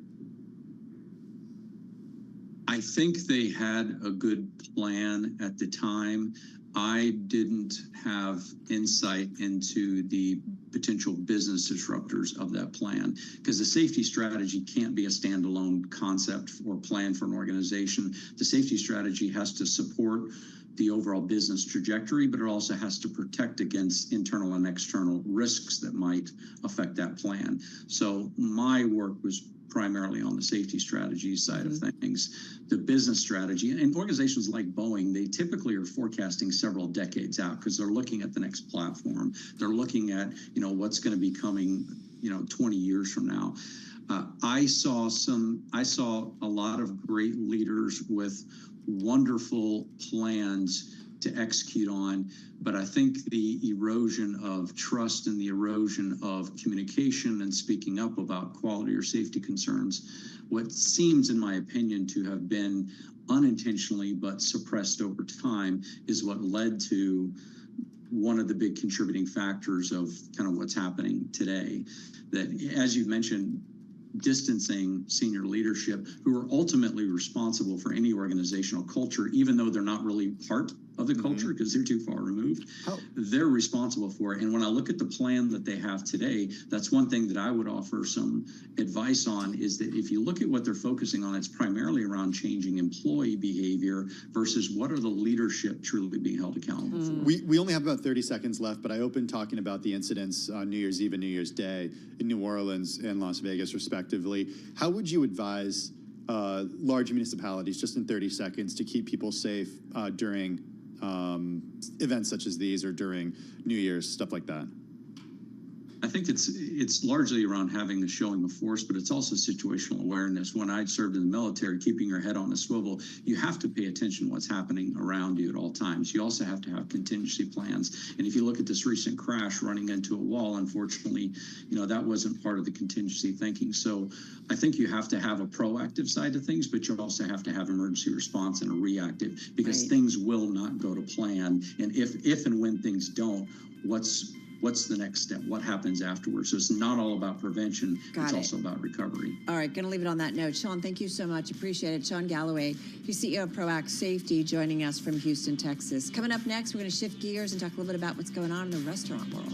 I think they had a good plan at the time. I didn't have insight into the potential business disruptors of that plan, because the safety strategy can't be a standalone concept or plan for an organization. The safety strategy has to support the overall business trajectory, but it also has to protect against internal and external risks that might affect that plan. So my work was primarily on the safety strategy side of things. The business strategy, and organizations like Boeing, they typically are forecasting several decades out because they're looking at the next platform. They're looking at, you know, what's going to be coming, you know, 20 years from now. I saw a lot of great leaders with wonderful plans to execute on, but I think the erosion of trust and the erosion of communication and speaking up about quality or safety concerns, what seems, in my opinion, to have been unintentionally but suppressed over time, is what led to one of the big contributing factors of kind of what's happening today. That, as you mentioned, distancing senior leadership who are ultimately responsible for any organizational culture, even though they're not really part of the culture because they're too far removed. They're responsible for it. And when I look at the plan that they have today, that's one thing that I would offer some advice on, is that if you look at what they're focusing on, it's primarily around changing employee behavior versus what are the leadership truly being held accountable for. We only have about 30 seconds left, but I opened talking about the incidents on New Year's Eve and New Year's Day in New Orleans and Las Vegas, respectively. How would you advise large municipalities, just in 30 seconds, to keep people safe during events such as these or during New Year's, stuff like that? I think it's largely around having the showing of force, but it's also situational awareness. When I served in the military, keeping your head on a swivel, you have to pay attention to what's happening around you at all times. You also have to have contingency plans. And if you look at this recent crash running into a wall, unfortunately, you know, that wasn't part of the contingency thinking. So I think you have to have a proactive side of things, but you also have to have emergency response and a reactive, because things will not go to plan. And if and when things don't, what's the next step? What happens afterwards? So it's not all about prevention. It's also about recovery. All right, going to leave it on that note. Sean, thank you so much. Appreciate it. Sean Galloway, he's CEO of Proact Safety, joining us from Houston, Texas. Coming up next, we're going to shift gears and talk a little bit about what's going on in the restaurant world.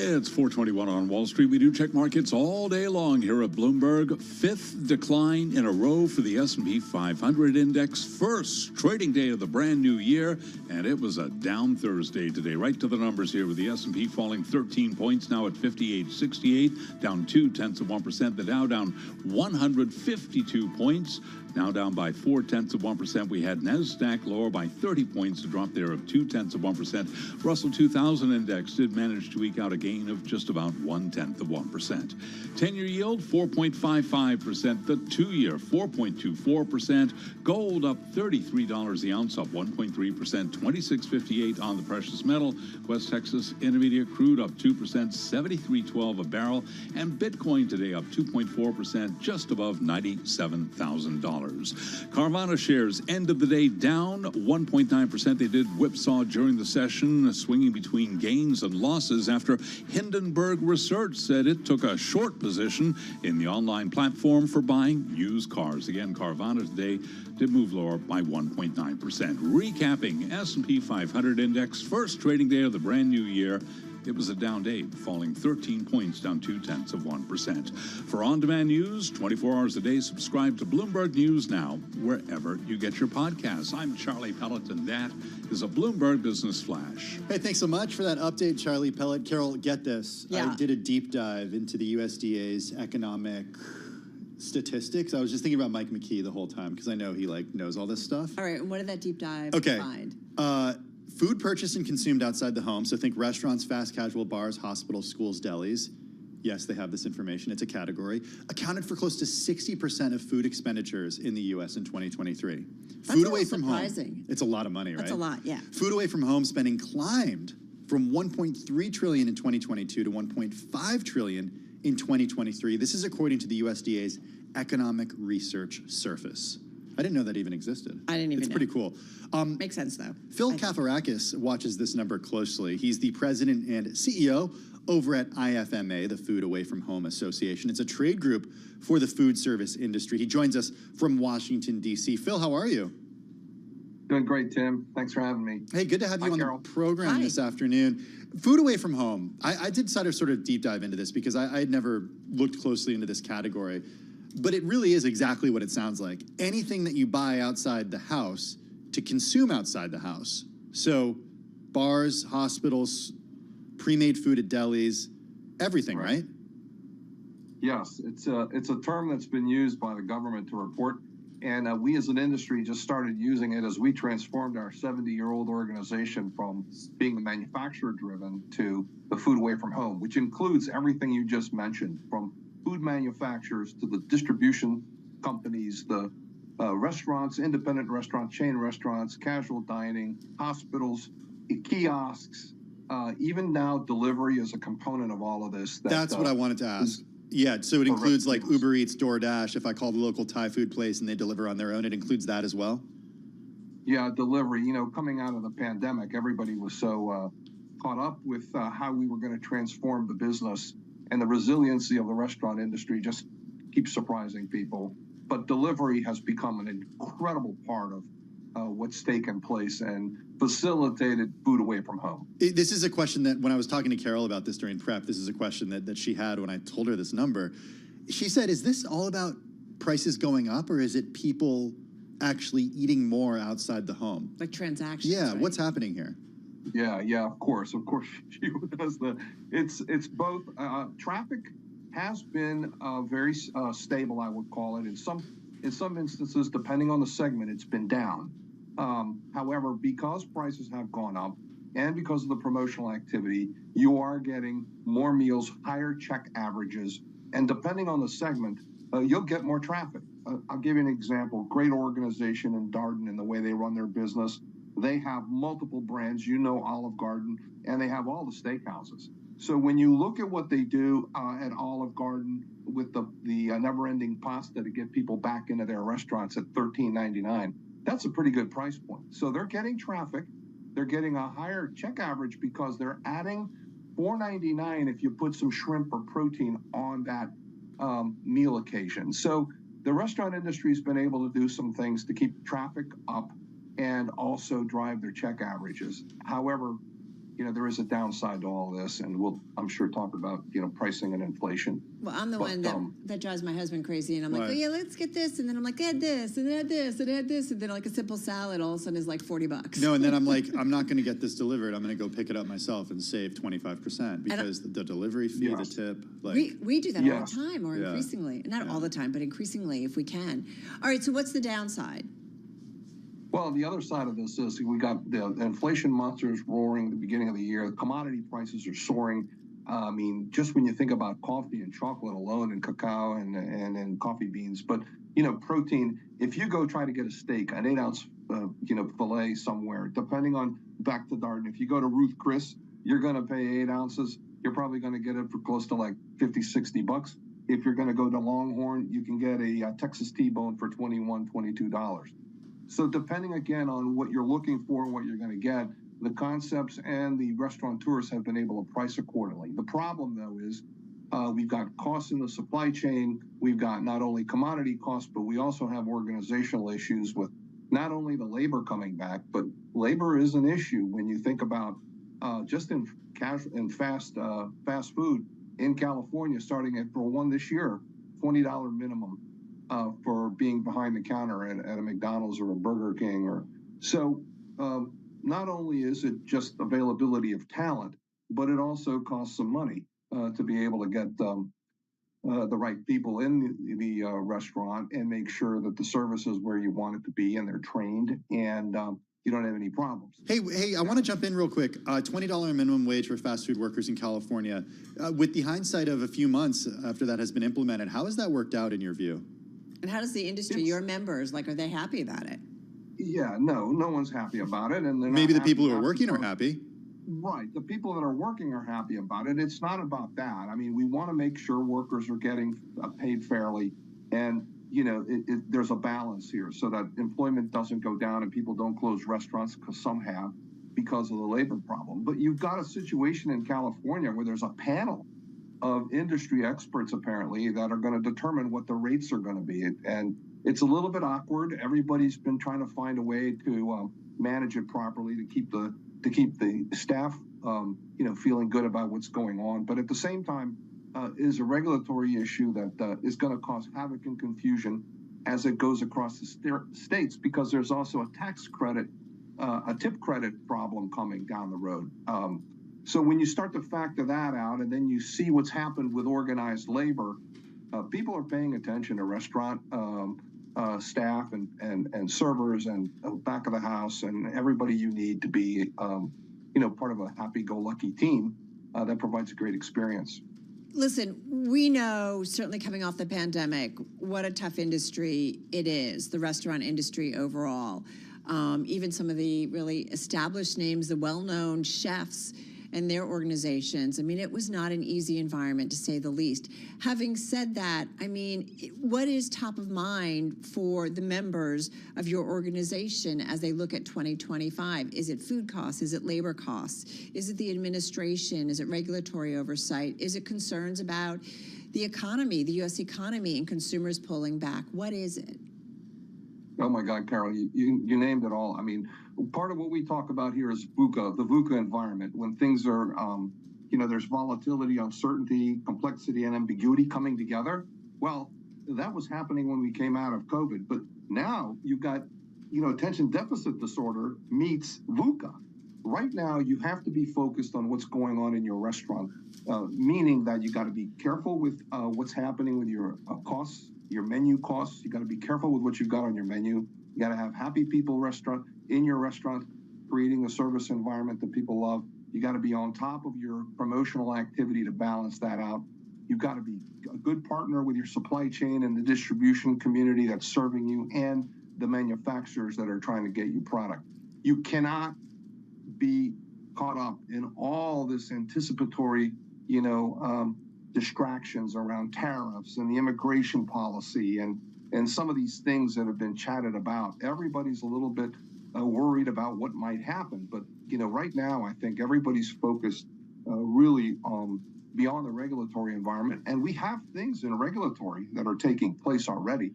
It's 421 on Wall Street. We do check markets all day long here at Bloomberg. Fifth decline in a row for the S&P 500 index. First trading day of the brand new year, and it was a down Thursday today. Right to the numbers here with the S&P falling 13 points, now at 58.68, down 0.2%. The Dow down 152 points, now down by 0.4%. We had NASDAQ lower by 30 points, a drop there of 0.2%. Russell 2000 index did manage to eke out a gain of just about 0.1%. 10-year yield 4.55%. The 2-year 4.24%. Gold up $33 the ounce, up 1.3%. 26.58 on the precious metal. West Texas Intermediate crude up 2%, 73.12 a barrel, and Bitcoin today up 2.4%, just above $97,000. Carvana shares end of the day down 1.9%. They did whipsaw during the session, swinging between gains and losses after Hindenburg Research said it took a short position in the online platform for buying used cars. Again, Carvana today did move lower by 1.9%. Recapping S&P 500 index, first trading day of the brand new year. It was a down day, falling 13 points, down 0.2%. For on-demand news, 24 hours a day, subscribe to Bloomberg News Now, wherever you get your podcasts. I'm Charlie Pelleton. That is a Bloomberg Business Flash. Hey, thanks so much for that update, Charlie Pellet. Carol, get this. Yeah. I did a deep dive into the USDA's economic statistics. I was just thinking about Mike McKee the whole time because I know he knows all this stuff. All right, and what did that deep dive find? Food purchased and consumed outside the home, so think restaurants, fast casual bars, hospitals, schools, delis. Yes, they have this information. It's a category. Accounted for close to 60% of food expenditures in the U.S. in 2023. That's Food away from surprising. home. It's a lot of money, right? That's a lot, yeah. Food away from home spending climbed from $1.3 trillion in 2022 to $1.5 trillion in 2023. This is according to the USDA's Economic Research Surface. I didn't know that even existed. I didn't even know. It's pretty cool. Makes sense, though. Phil Kafarakis watches this number closely. He's the president and CEO over at IFMA, the Food Away from Home Association. It's a trade group for the food service industry. He joins us from Washington, D.C. Phil, how are you? Doing great, Tim. Thanks for having me. Hey, good to have you on Carol. the program this afternoon. Food away from home. I did sort of deep dive into this because I had never looked closely into this category. But it really is exactly what it sounds like. Anything that you buy outside the house to consume outside the house. So bars, hospitals, pre-made food at delis, everything, right? Yes, it's a term that's been used by the government to report, and we as an industry just started using it as we transformed our 70-year-old organization from being manufacturer-driven to the food away from home, which includes everything you just mentioned, from food manufacturers to the distribution companies, the restaurants, independent restaurants, chain restaurants, casual dining, hospitals, kiosks, even now delivery is a component of all of this. That's what I wanted to ask. Yeah, so it includes like Uber Eats, DoorDash. If I call the local Thai food place and they deliver on their own, it includes that as well? Yeah, delivery. You know, coming out of the pandemic, everybody was so caught up with how we were going to transform the business, and the resiliency of the restaurant industry just keeps surprising people. But delivery has become an incredible part of what's taken place and facilitated food away from home. This is a question that when I was talking to Carol about this during prep, this is a question that she had when I told her this number. She said, is this all about prices going up, or is it people actually eating more outside the home? Like transactions, Yeah, right? What's happening here? Yeah, of course. She does it's both. Traffic has been very stable, I would call it. In some instances, depending on the segment, it's been down. However, because prices have gone up and because of the promotional activity, you are getting more meals, higher check averages, and depending on the segment, you'll get more traffic. I'll give you an example. Great organization in Darden in the way they run their business. They have multiple brands, Olive Garden, and they have all the steakhouses. So when you look at what they do at Olive Garden with the never-ending pasta to get people back into their restaurants at $13.99, that's a pretty good price point. So they're getting traffic. They're getting a higher check average because they're adding $4.99 if you put some shrimp or protein on that meal occasion. So the restaurant industry has been able to do some things to keep traffic up and also drive their check averages. However, there is a downside to all this, and we'll, I'm sure, talk about, pricing and inflation. Well, I'm the one that drives my husband crazy, and I'm like, What? oh yeah, let's get this, and then I'm like, add this, and add this, and add this, and then like a simple salad all of a sudden is like $40. No, and then I'm like, I'm not going to get this delivered. I'm going to go pick it up myself and save 25% because the delivery fee, the tip. Like, we do that all the time, or Yeah. increasingly. Not all the time, but increasingly if we can. All right, so what's the downside? Well, the other side of this is we got the inflation monsters roaring at the beginning of the year. The commodity prices are soaring. I mean, just when you think about coffee and chocolate alone, and cacao and coffee beans, but protein. If you go try to get a steak, an 8-ounce, fillet somewhere, depending on back to Darden. If you go to Ruth Chris, you're going to pay 8 ounces. You're probably going to get it for close to like $50-$60. If you're going to go to Longhorn, you can get a Texas T-bone for $21-$22. So depending again on what you're looking for and what you're going to get, the concepts and the restaurateurs have been able to price accordingly. The problem, though, is we've got costs in the supply chain. We've got not only commodity costs, but we also have organizational issues with not only the labor coming back, but labor is an issue when you think about just in fast food in California, starting April 1 this year, $20 minimum. For being behind the counter at a McDonald's or a Burger King, not only is it just availability of talent, but it also costs some money to be able to get the right people in the restaurant and make sure that the service is where you want it to be and they're trained and you don't have any problems. Hey, I want to jump in real quick. $20 minimum wage for fast food workers in California. With the hindsight of a few months after that has been implemented, how has that worked out in your view? And how does the industry, your members, are they happy about it? Yeah, no one's happy about it. And maybe the people who are working are happy. Right. The people that are working are happy about it. It's not about that. I mean, we want to make sure workers are getting paid fairly. And, there's a balance here so that employment doesn't go down and people don't close restaurants, because some have, because of the labor problem. But you've got a situation in California where there's a panel of industry experts, apparently, that are going to determine what the rates are going to be. And it's a little bit awkward. Everybody's been trying to find a way to manage it properly, to keep the staff, feeling good about what's going on. But at the same time, is a regulatory issue that is going to cause havoc and confusion as it goes across the states, because there's also a tax credit, a tip credit problem coming down the road. So when you start to factor that out, and then you see what's happened with organized labor, people are paying attention to restaurant staff and servers and back of the house and everybody you need to be, part of a happy-go-lucky team that provides a great experience. Listen, we know, certainly coming off the pandemic, what a tough industry it is, the restaurant industry overall. Even some of the really established names, the well-known chefs and their organizations. I mean, it was not an easy environment, to say the least. Having said that, I mean, what is top of mind for the members of your organization as they look at 2025? Is it food costs? Is it labor costs? Is it the administration? Is it regulatory oversight? Is it concerns about the economy, the U.S. economy, and consumers pulling back? What is it? Oh my God, Carol, you named it all. I mean, part of what we talk about here is VUCA, the VUCA environment, when things are, there's volatility, uncertainty, complexity, and ambiguity coming together. Well, that was happening when we came out of COVID, but now you've got, attention deficit disorder meets VUCA. Right now, you have to be focused on what's going on in your restaurant, meaning that you got to be careful with what's happening with your costs, your menu costs. You got to be careful with what you've got on your menu. You got to have happy people in your restaurant, creating a service environment that people love. You got to be on top of your promotional activity to balance that out. You've got to be a good partner with your supply chain and the distribution community that's serving you and the manufacturers that are trying to get you product. You cannot be caught up in all this anticipatory, distractions around tariffs and the immigration policy and some of these things that have been chatted about. Everybody's a little bit worried about what might happen. But, right now, I think everybody's focused really beyond the regulatory environment. And we have things in regulatory that are taking place already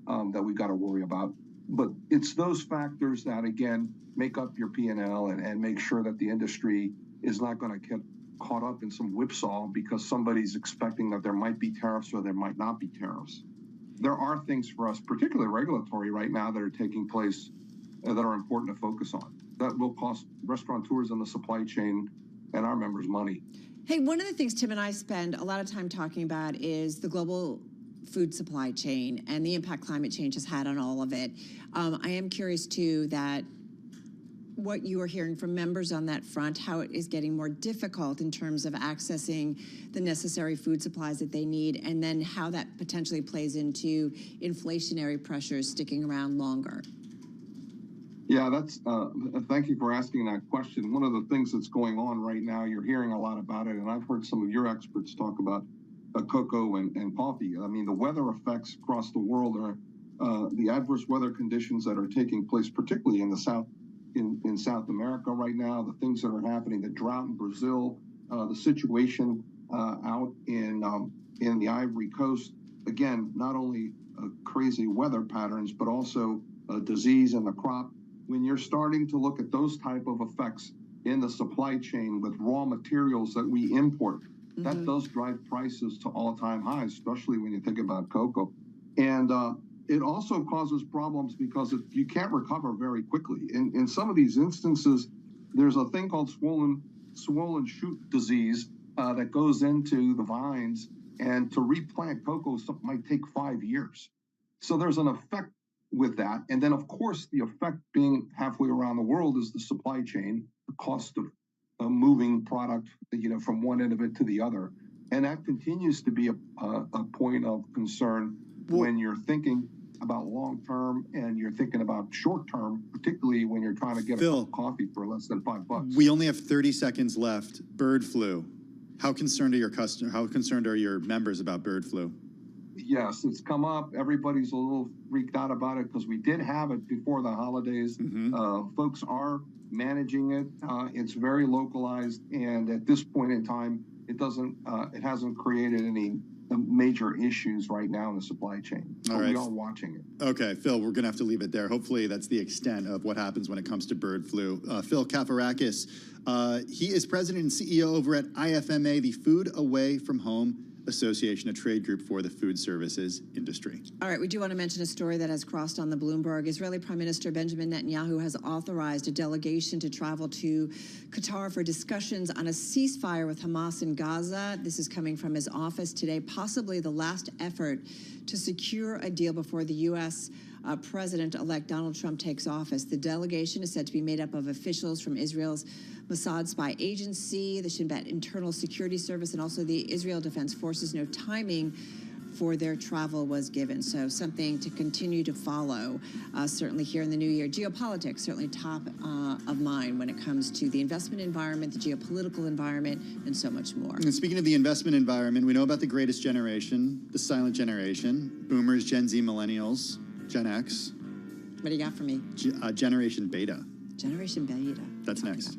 that we've got to worry about. But it's those factors that, again, make up your P&L and make sure that the industry is not going to get caught up in some whipsaw because somebody's expecting that there might be tariffs or there might not be tariffs. There are things for us, particularly regulatory right now, that are taking place that are important to focus on. That will cost restaurateurs in the supply chain and our members money. Hey, one of the things Tim and I spend a lot of time talking about is the global food supply chain and the impact climate change has had on all of it. I am curious too that what you are hearing from members on that front, how it is getting more difficult in terms of accessing the necessary food supplies that they need, and then how that potentially plays into inflationary pressures sticking around longer. Yeah, that's, thank you for asking that question. One of the things that's going on right now, you're hearing a lot about it, and I've heard some of your experts talk about cocoa and coffee. I mean, the weather effects across the world are the adverse weather conditions that are taking place, particularly in the South, in South America right now, the things that are happening, the drought in Brazil, the situation out in the Ivory Coast. Again, not only crazy weather patterns, but also disease in the crop. When you're starting to look at those type of effects in the supply chain with raw materials that we import, that does drive prices to all-time highs, especially when you think about cocoa. And it also causes problems because you can't recover very quickly. In some of these instances, there's a thing called swollen shoot disease that goes into the vines, and to replant cocoa might take 5 years. So there's an effect with that. And then, of course, the effect being halfway around the world is the supply chain, the cost of moving product, from one end of it to the other. And that continues to be a point of concern when you're thinking about long-term and you're thinking about short-term, particularly when you're trying to get a cup of coffee for less than $5. We only have 30 seconds left. Bird flu. How concerned are How concerned are your members about bird flu? Yes, it's come up. Everybody's a little freaked out about it because we did have it before the holidays. Folks are managing it. It's very localized, and at this point in time, it hasn't created any major issues right now in the supply chain. But we are watching it. Okay, Phil, we're going to have to leave it there. Hopefully that's the extent of what happens when it comes to bird flu. Phil Kafarakis, he is president and CEO over at IFMA, the Food Away from Home Association, a trade group for the food services industry. All right, we do want to mention a story that has crossed on the Bloomberg. Israeli Prime Minister Benjamin Netanyahu has authorized a delegation to travel to Qatar for discussions on a ceasefire with Hamas in Gaza. This is coming from his office today, possibly the last effort to secure a deal before the U.S. President-elect Donald Trump takes office. The delegation is said to be made up of officials from Israel's Mossad spy agency, the Shin Bet Internal Security Service, and also the Israel Defense Forces. No timing for their travel was given, so something to continue to follow, certainly here in the new year. Geopolitics, certainly top of mind when it comes to the investment environment, the geopolitical environment, and so much more. And speaking of the investment environment, we know about the greatest generation, the silent generation, boomers, Gen Z, millennials, Gen X. What do you got for me? Generation Beta. Generation Beta. That's next.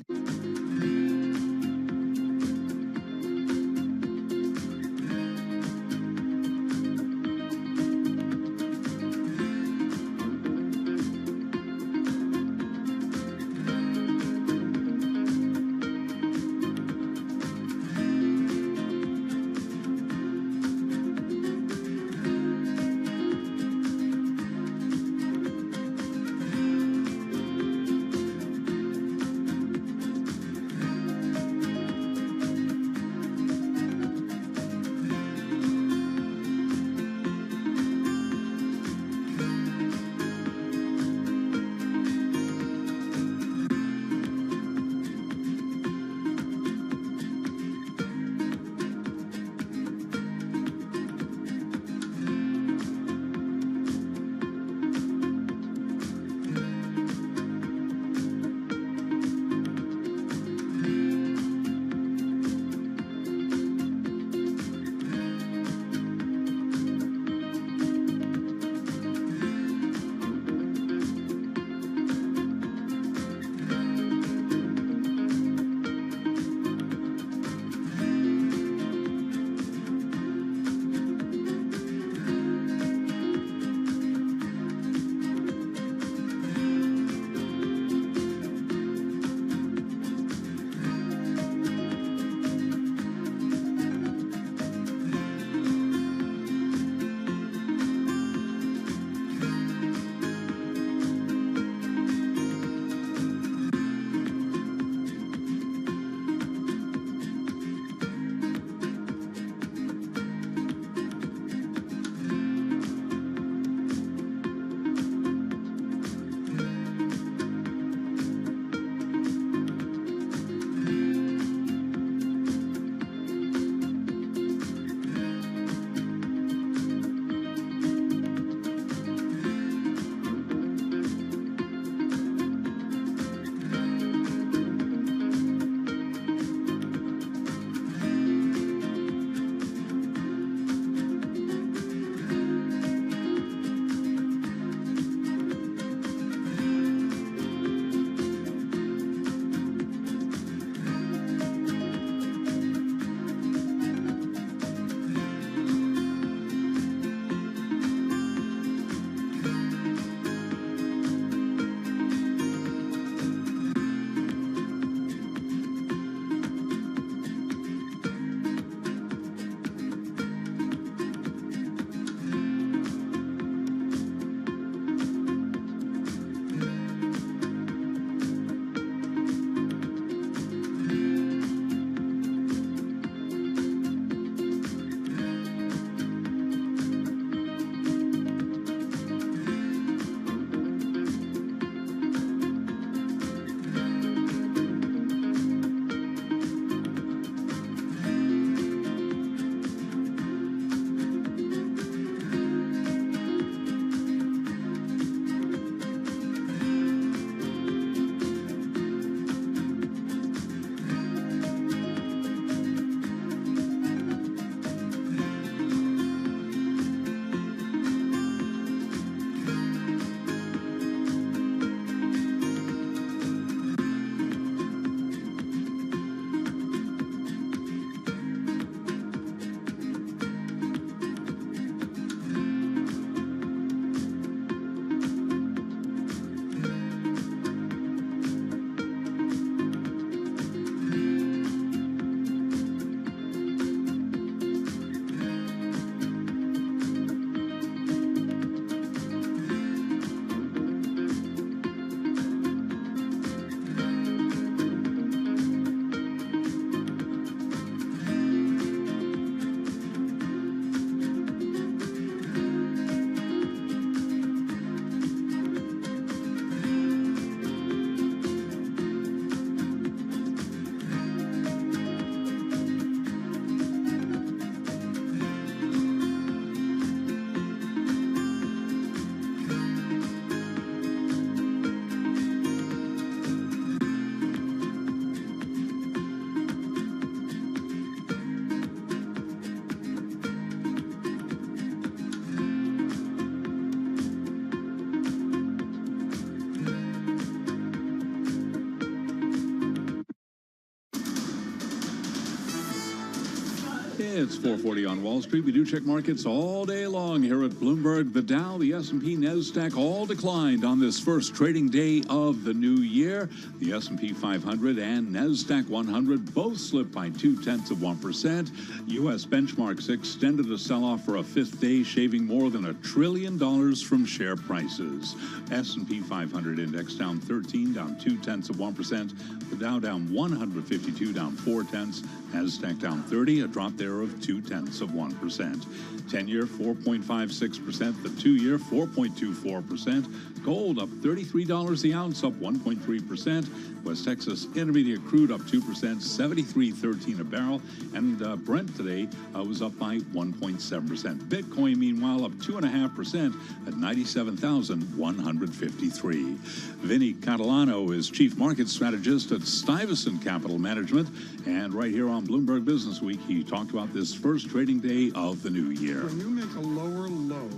It's 4:40 on Wall Street. We do check markets all day long here at Bloomberg. The Dow, the S&P, NASDAQ all declined on this first trading day of the new year. The S&P 500 and NASDAQ 100 both slipped by 0.2%. U.S. benchmarks extended a sell-off for a fifth day, shaving more than $1 trillion from share prices. S&P 500 index down 13, down 0.2%. The Dow down 152, down 0.4. NASDAQ down 30, a drop there of 0.2%. 10-year 4.56%, the 2-year 4.24%. Gold up $33 the ounce, up 1.3%. West Texas Intermediate crude up 2%, $73.13 a barrel. And Brent today was up by 1.7%. Bitcoin, meanwhile, up 2.5% at 97,153. Vinny Catalano is Chief Market Strategist at Stuyvesant Capital Management. And right here on Bloomberg Business Week, he talked about this first trading day of the new year. When you make a lower low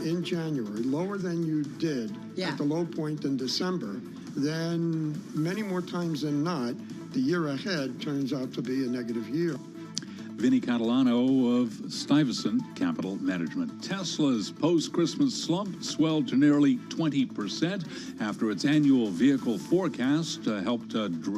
in January, lower than you did at the low point in December, then many more times than not, the year ahead turns out to be a negative year. Vinny Catalano of Stuyvesant Capital Management. Tesla's post-Christmas slump swelled to nearly 20% after its annual vehicle forecast helped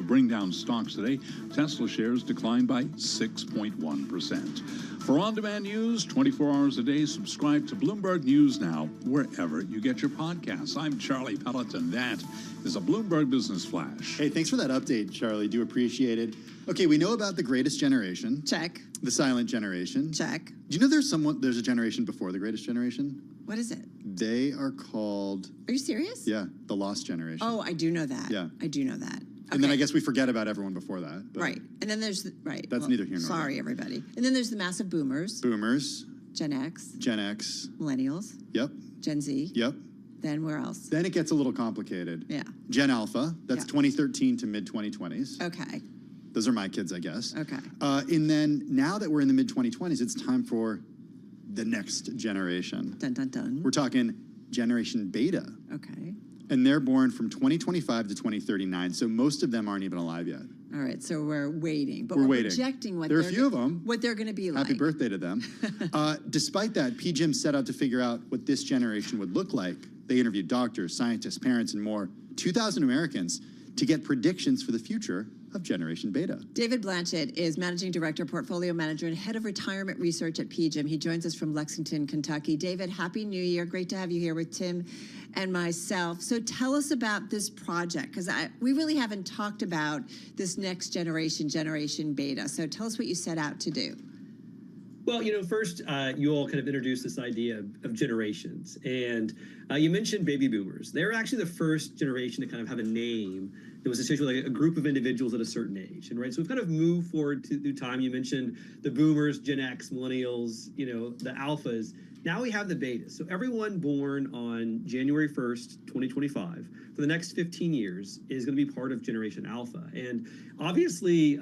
bring down stocks today. Tesla shares declined by 6.1%. For on-demand news, 24 hours a day, subscribe to Bloomberg News Now, wherever you get your podcasts. I'm Charlie Pelleton. That is a Bloomberg Business Flash. Hey, thanks for that update, Charlie. Do appreciate it. Okay, we know about the greatest generation. Check. The silent generation. Check. Do you know there's a generation before the greatest generation? What is it? They are called... Are you serious? Yeah, the lost generation. Oh, I do know that. Yeah. I do know that. And then I guess we forget about everyone before that. But Right. And then there's... That's neither here nor there. Sorry, everybody. And then there's the massive boomers. Boomers. Gen X. Gen X. Millennials. Yep. Gen Z. Yep. Then where else? Then it gets a little complicated. Yeah. Gen Alpha. That's 2013 to mid-2020s. Okay. Those are my kids, I guess. Okay. And then now that we're in the mid-2020s, it's time for the next generation. Dun, dun, dun. We're talking Generation Beta. Okay. And they're born from 2025 to 2039, so most of them aren't even alive yet. All right, so we're waiting. But We're we're waiting. projecting what There are a few of them. What they're going to be like. Happy birthday to them. Despite that, PGIM set out to figure out what this generation would look like. They interviewed doctors, scientists, parents, and more, 2,000 Americans, to get predictions for the future of Generation Beta. David Blanchett is Managing Director, Portfolio Manager, and Head of Retirement Research at PGIM. He joins us from Lexington, Kentucky. David, Happy New Year. Great to have you here with Tim and myself. So tell us about this project, because we really haven't talked about this next generation, Generation Beta. So tell us what you set out to do. Well, first, you all kind of introduced this idea of generations. And you mentioned baby boomers. They're actually the first generation to kind of have a name that was associated with like a group of individuals at a certain age. And so we've kind of moved forward through time. You mentioned the boomers, Gen X, millennials, the alphas. Now we have the betas. So everyone born on January 1st, 2025, for the next 15 years is going to be part of Generation Alpha. And obviously,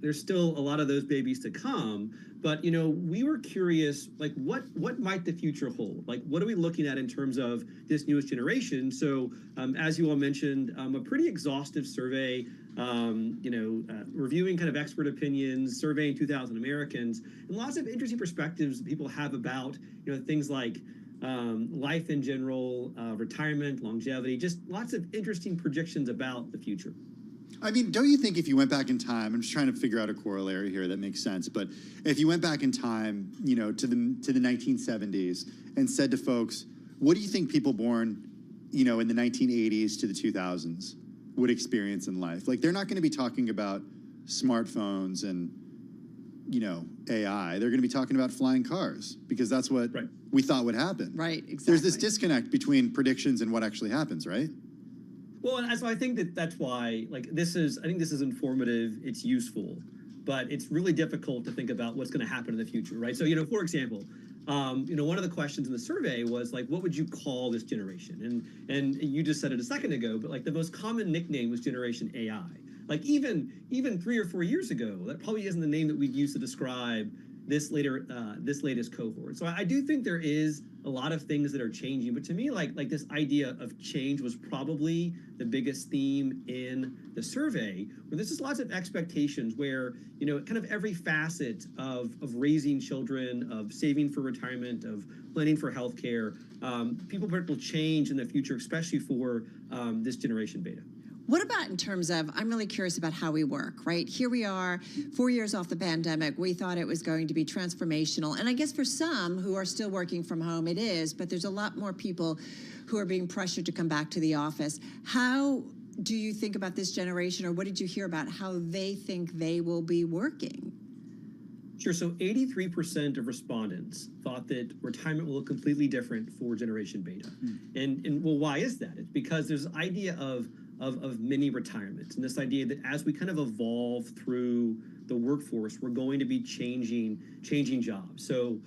there's still a lot of those babies to come. But, we were curious, like, what might the future hold? Like, what are we looking at in terms of this newest generation? So, as you all mentioned, a pretty exhaustive survey, reviewing kind of expert opinions, surveying 2,000 Americans, and lots of interesting perspectives people have about, things like life in general, retirement, longevity, just lots of interesting predictions about the future. I mean, don't you think if you went back in time, I'm just trying to figure out a corollary here that makes sense, but if you went back in time, to the 1970s and said to folks, what do you think people born, in the 1980s to the 2000s would experience in life? Like, they're not going to be talking about smartphones and, AI. They're going to be talking about flying cars because that's what we thought would happen. Right, exactly. There's this disconnect between predictions and what actually happens, right? Well, and so I think that's why, I think this is informative, it's useful, but it's really difficult to think about what's going to happen in the future, right? So, for example, one of the questions in the survey was what would you call this generation? And you just said it a second ago, but the most common nickname was Generation AI. Even 3 or 4 years ago, that probably isn't the name that we'd use to describe this latest cohort. So I do think there is a lot of things that are changing. But to me, like this idea of change was probably the biggest theme in the survey, where there's just lots of expectations where, you know, kind of every facet of raising children, of saving for retirement, of planning for healthcare, people predict will change in the future, especially for this generation beta. What about in terms of, I'm really curious about how we work, right? Here we are, 4 years off the pandemic. We thought it was going to be transformational. And I guess for some who are still working from home, it is, but there's a lot more people who are being pressured to come back to the office. How do you think about this generation, or what did you hear about how they think they will be working? Sure. So 83% of respondents thought that retirement will look completely different for Generation Beta. And well, why is that? It's because there's an idea of mini retirement, and this idea that as we kind of evolve through the workforce, we're going to be changing jobs. So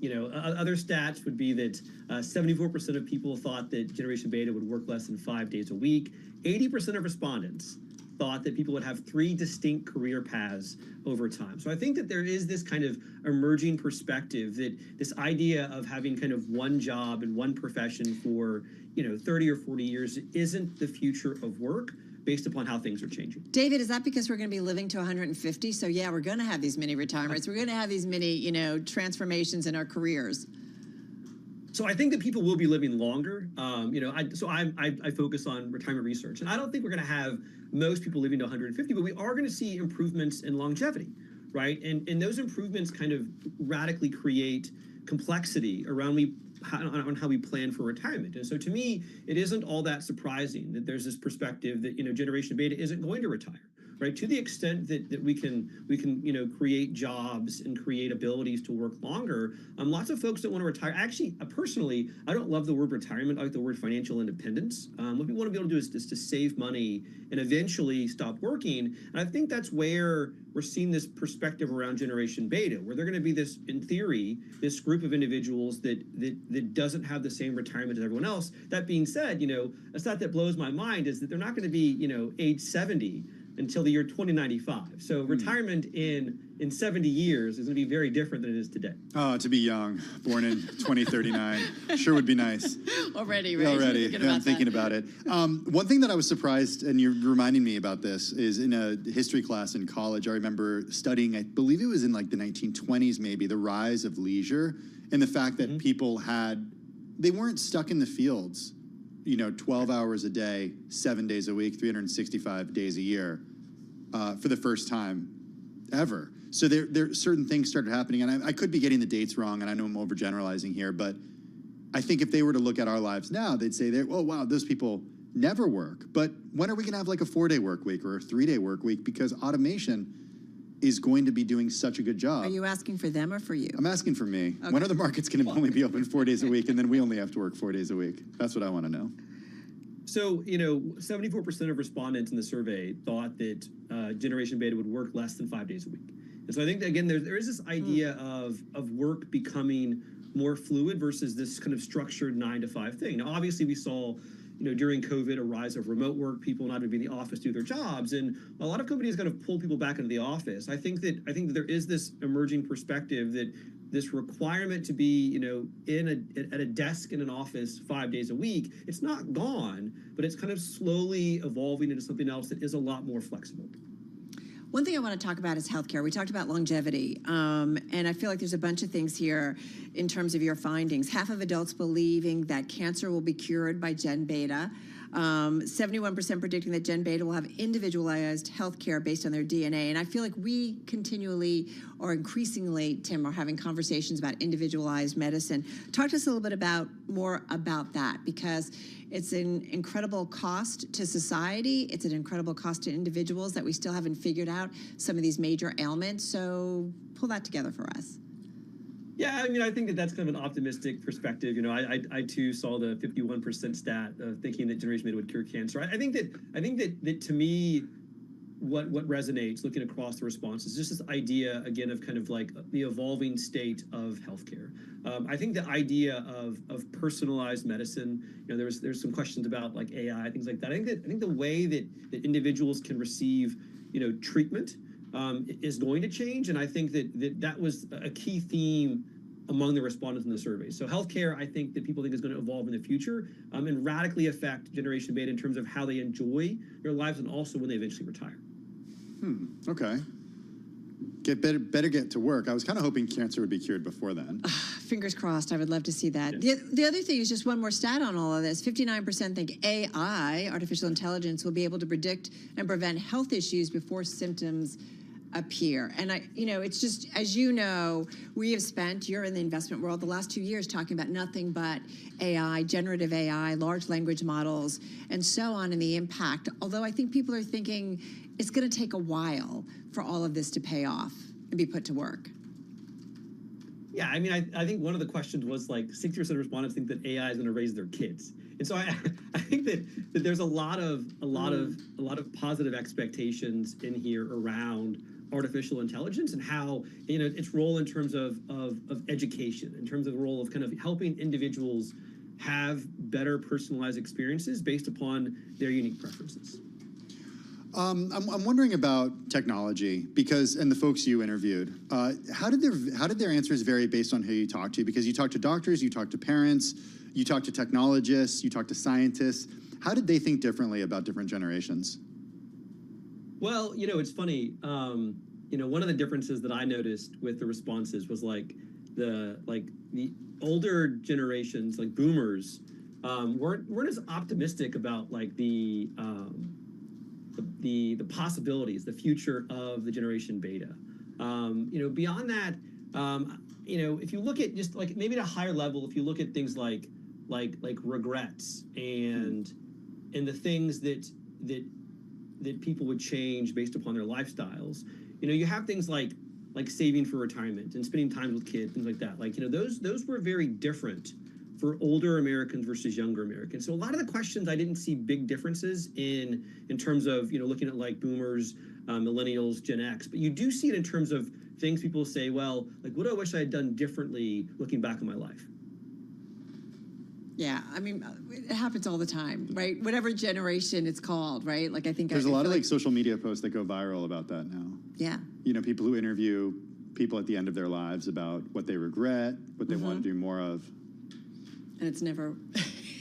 you know, other stats would be that 74% of people thought that Generation Beta would work less than 5 days a week. 80% of respondents thought that people would have 3 distinct career paths over time. So I think that there is this kind of emerging perspective that this idea of having kind of one job and one profession for, you know, 30 or 40 years isn't the future of work based upon how things are changing. David, is that because we're going to be living to 150? So yeah, we're going to have these mini retirements. We're going to have these mini, you know, transformations in our careers. So I think that people will be living longer. You know, I focus on retirement research, and I don't think we're going to have most people living to 150, but we are going to see improvements in longevity, right? And those improvements kind of radically create complexity around on how we plan for retirement. And so to me, it isn't all that surprising that there's this perspective that, you know, Generation Beta isn't going to retire. Right, to the extent that we can you know, create jobs and create abilities to work longer. Lots of folks don't want to retire. Actually, personally, I don't love the word retirement. I like the word financial independence. What we want to be able to do is just to save money and eventually stop working. And I think that's where we're seeing this perspective around Generation Beta, where they're going to be this, in theory, this group of individuals that doesn't have the same retirement as everyone else. That being said, you know, a stat that blows my mind is that they're not going to be, you know, age 70 until the year 2095. So retirement in 70 years is going to be very different than it is today. Oh, to be young, born in 2039, sure would be nice. Already, right? Already, I'm thinking about it. One thing that I was surprised, and you're reminding me about this, is in a history class in college, I remember studying, I believe it was in like the 1920s maybe, the rise of leisure, and the fact that people they weren't stuck in the fields, you know, 12 hours a day, 7 days a week, 365 days a year, for the first time ever. So there certain things started happening, and I could be getting the dates wrong, and I know I'm overgeneralizing here, but I think if they were to look at our lives now, they'd say, oh, wow, those people never work. But when are we going to have like a 4-day work week or a 3-day work week? Because automation is going to be doing such a good job. Are you asking for them or for you? I'm asking for me. Okay. When are the markets going to only be open 4 days a week, and then we only have to work 4 days a week? That's what I want to know. So, you know, 74% of respondents in the survey thought that Generation Beta would work less than 5 days a week. And so I think, again, there is this idea of work becoming more fluid versus this kind of structured 9-to-5 thing. Now, obviously, we saw, you know, during COVID, a rise of remote work, people not having to be in the office to do their jobs, and a lot of companies kind of pulled people back into the office. I think that there is this emerging perspective that this requirement to be, you know, at a desk in an office 5 days a week, it's not gone, but it's kind of slowly evolving into something else that is a lot more flexible. One thing I want to talk about is healthcare. We talked about longevity, and I feel like there's a bunch of things here in terms of your findings. Half of adults believing that cancer will be cured by Gen Beta. 71% predicting that Gen Beta will have individualized healthcare based on their DNA. And I feel like we continually or increasingly, Tim, are having conversations about individualized medicine. Talk to us a little bit more about that, because it's an incredible cost to society. It's an incredible cost to individuals that we still haven't figured out some of these major ailments. So pull that together for us. Yeah, I mean, I think that's kind of an optimistic perspective. You know, I too saw the 51% stat thinking that Generation Beta would cure cancer. I think that to me, what resonates looking across the responses is just this idea again of kind of like the evolving state of healthcare. I think the idea of personalized medicine. You know, there's some questions about like AI, things like that. I think the way that individuals can receive, you know, treatment is going to change, and I think that was a key theme among the respondents in the survey. So healthcare, I think that people think is going to evolve in the future and radically affect Generation Beta in terms of how they enjoy their lives and also when they eventually retire. Okay. Better get to work. I was kind of hoping cancer would be cured before then. Fingers crossed. I would love to see that. The other thing is just one more stat on all of this. 59% think AI, artificial intelligence, will be able to predict and prevent health issues before symptoms appear. And it's just, as you know, we have spent, you're in the investment world, the last 2 years talking about nothing but AI, generative AI, large language models, and so on, and the impact. Although I think people are thinking it's going to take a while for all of this to pay off and be put to work. Yeah, I mean, I think one of the questions was like 60% of respondents think that AI is going to raise their kids, and so I think that there's a lot of positive expectations in here around artificial intelligence and how its role in terms of education, in terms of the role of kind of helping individuals have better personalized experiences based upon their unique preferences. I'm wondering about technology and the folks you interviewed. How did their answers vary based on who you talked to? Because you talked to doctors, you talked to parents, you talked to technologists, you talked to scientists. How did they think differently about different generations? Well, it's funny. One of the differences that I noticed with the responses was the older generations, like boomers, weren't as optimistic about the possibilities, the future of the Generation Beta. Beyond that, if you look at just maybe at a higher level, if you look at things like regrets and the things that people would change based upon their lifestyles, you have things like saving for retirement and spending time with kids, things like that. Those were very different for older Americans versus younger Americans. So a lot of the questions, I didn't see big differences in terms of, looking at boomers, millennials, Gen X, but you do see it in terms of things people say, well, what do I wish I had done differently looking back on my life? Yeah, I mean, it happens all the time, right? Whatever generation it's called, right? I think there's a lot of social media posts that go viral about that now. Yeah. People who interview people at the end of their lives about what they regret, what they want to do more of. And it's never...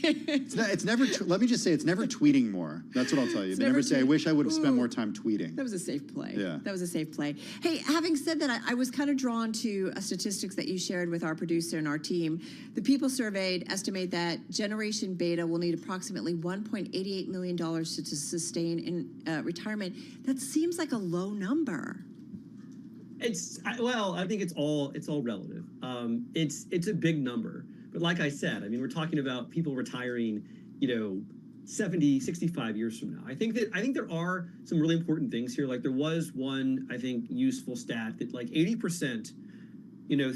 it's never, let me just say, it's never tweeting more. That's what I'll tell you. They never say, I wish I would have spent more time tweeting. That was a safe play. Yeah. That was a safe play. Hey, having said that, I was kind of drawn to statistics that you shared with our producer and our team. The people surveyed estimate that Generation Beta will need approximately $1.88 million to sustain in retirement. That seems like a low number. I think it's all relative. It's a big number. But like I said, I mean, we're talking about people retiring, 70, 65 years from now. I think there are some really important things here. There was one, I think, useful stat that 80%,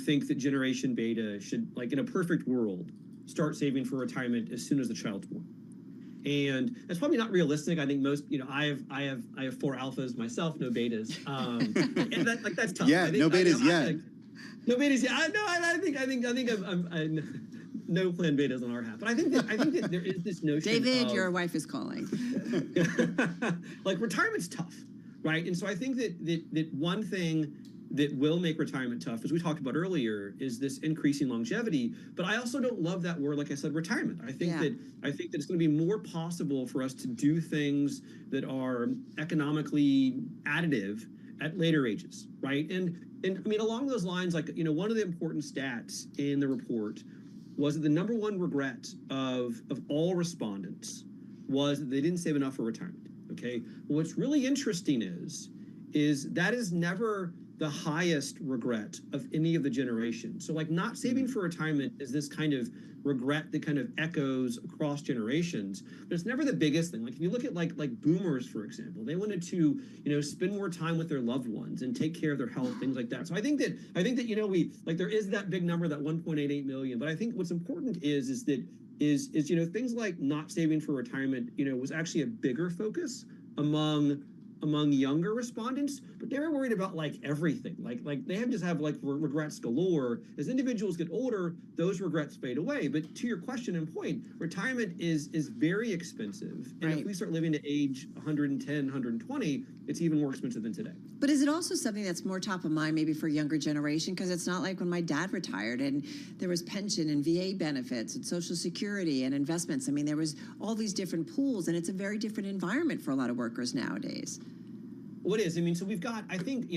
think that Generation Beta should, in a perfect world, start saving for retirement as soon as the child's born. And that's probably not realistic. I think most, I have 4 alphas myself, no betas. And that's tough. Yeah, no betas yet. No betas yet. I think I'm no plan betas on our half. But I think that there is this notion. David, your wife is calling. Retirement's tough, right? And so I think that one thing that will make retirement tough, as we talked about earlier, is this increasing longevity. But I also don't love that word, like I said, retirement. I think that it's going to be more possible for us to do things that are economically additive at later ages, right? And I mean, along those lines, one of the important stats in the report was that the number one regret of all respondents was that they didn't save enough for retirement. Okay. Well, what's really interesting is that is never the highest regret of any of the generations. So not saving for retirement is this kind of regret that kind of echoes across generations, but it's never the biggest thing. If you look at like boomers, for example, they wanted to, spend more time with their loved ones and take care of their health, things like that. So I think that there is that big number, that 1.88 million, but I think what's important is things like not saving for retirement, was actually a bigger focus among among younger respondents, but they were worried about like everything. Like they just have like regrets galore. As individuals get older, those regrets fade away. But to your question and point, retirement is very expensive. And if we start living to age 110, 120, it's even more expensive than today. But is it also something that's more top of mind maybe for younger generation? Because it's not like when my dad retired and there was pension and VA benefits and Social Security and investments. I mean, there was all these different pools, and it's a very different environment for a lot of workers nowadays. What is? I mean, so we've got, I think,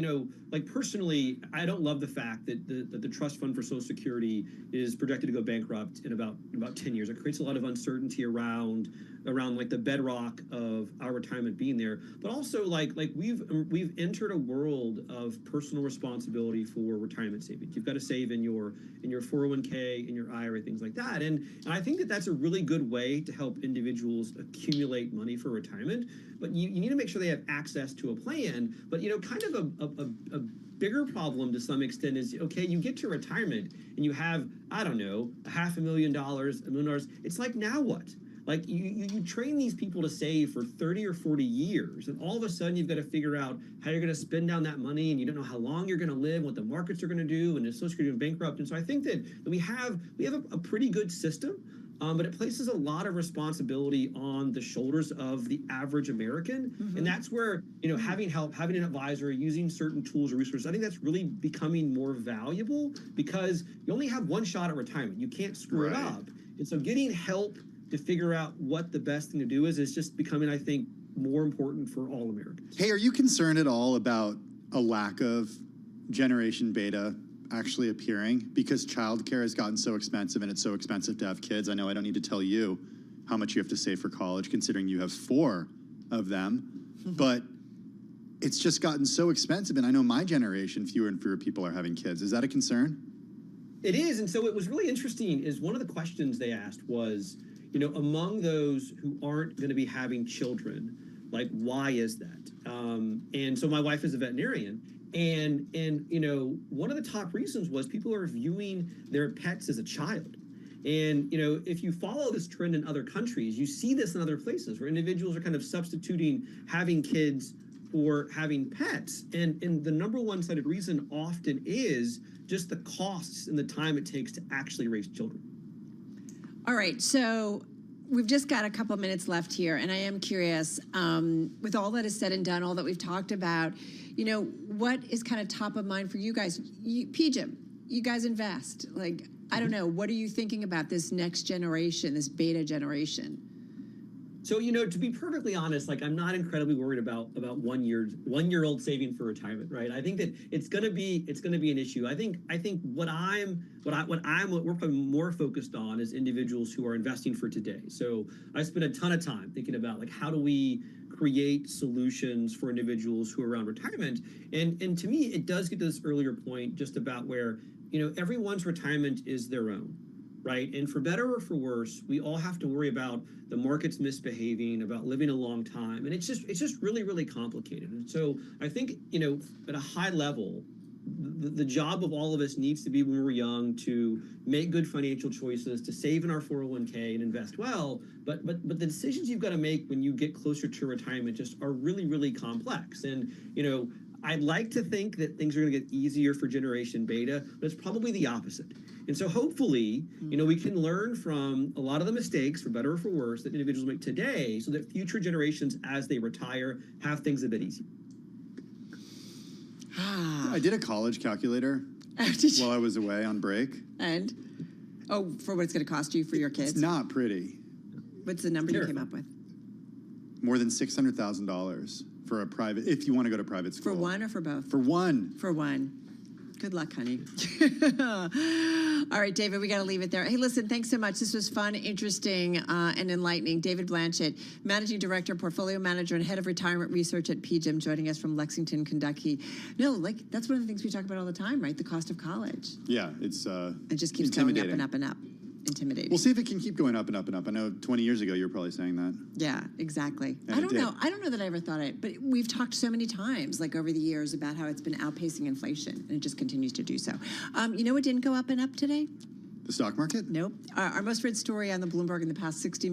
like personally, I don't love the fact that the trust fund for Social Security is projected to go bankrupt in about 10 years. It creates a lot of uncertainty around like the bedrock of our retirement being there. But also like we've entered a world of personal responsibility for retirement savings. You've got to save in your 401k, in your IRA, things like that. And I think that that's a really good way to help individuals accumulate money for retirement. But you need to make sure they have access to a plan. But kind of a bigger problem to some extent is, okay, you get to retirement and you have, I don't know, $500,000, $1 million. It's like, now what? Like you train these people to save for 30 or 40 years, and all of a sudden you've got to figure out how you're going to spend down that money, and you don't know how long you're going to live, what the markets are going to do, and it's Social Security bankrupt. And so I think that we have a pretty good system, but it places a lot of responsibility on the shoulders of the average American. And that's where, having help, having an advisor, using certain tools or resources, I think that's really becoming more valuable, because you only have one shot at retirement. You can't screw it up. And so getting help to figure out what the best thing to do is just becoming, I think, more important for all Americans. Hey, are you concerned at all about a lack of Generation Beta actually appearing, because childcare has gotten so expensive and it's so expensive to have kids? I know I don't need to tell you how much you have to save for college, considering you have 4 of them, but it's just gotten so expensive. And I know my generation, fewer and fewer people are having kids. Is that a concern? It is. And so it was really interesting is one of the questions they asked was, among those who aren't going to be having children, like, why is that? And so my wife is a veterinarian, and one of the top reasons was people are viewing their pets as a child. And, if you follow this trend in other countries, you see this in other places where individuals are kind of substituting having kids for having pets. And the number one cited reason often is just the costs and the time it takes to actually raise children. All right, so we've just got a couple minutes left here, and I am curious, with all that is said and done, all that we've talked about, what is kind of top of mind for you guys? PGIM, you guys invest. Like, I don't know, what are you thinking about this next generation, this beta generation? So, to be perfectly honest, like, I'm not incredibly worried about 1 year-old saving for retirement, right? I think that it's gonna be an issue. I think what we're probably more focused on is individuals who are investing for today. So I spent a ton of time thinking about, like, how do we create solutions for individuals who are around retirement? And to me, it does get to this earlier point just about where, everyone's retirement is their own. Right. And for better or for worse, we all have to worry about the markets misbehaving, about living a long time. And it's just really, really complicated. And so I think, at a high level, the job of all of us needs to be, when we're young, to make good financial choices, to save in our 401k and invest well. But the decisions you've got to make when you get closer to retirement just are really, really complex. And, I'd like to think that things are going to get easier for Generation Beta, but it's probably the opposite. And so hopefully, we can learn from a lot of the mistakes, for better or for worse, that individuals make today, so that future generations, as they retire, have things a bit easier. I did a college calculator while I was away on break. And? Oh, for what it's going to cost you for your kids? It's not pretty. What's the number you came up with? More than $600,000 for a private, if you want to go to private school. For one or for both? For one. For one. Good luck, honey. All right, David, we got to leave it there. Hey, listen, thanks so much. This was fun, interesting, and enlightening. David Blanchett, Managing Director, Portfolio Manager, and Head of Retirement Research at PGIM, joining us from Lexington, Kentucky. No, like, that's one of the things we talk about all the time, right? The cost of college. Yeah, it's it just keeps going up and up and up. Intimidating. We'll see if it can keep going up and up and up. I know 20 years ago you were probably saying that. Yeah, exactly. And I don't know that I ever thought it, but we've talked so many times, like over the years, about how it's been outpacing inflation, and it just continues to do so. You know what didn't go up and up today? The stock market? Nope. Our most read story on the Bloomberg in the past 60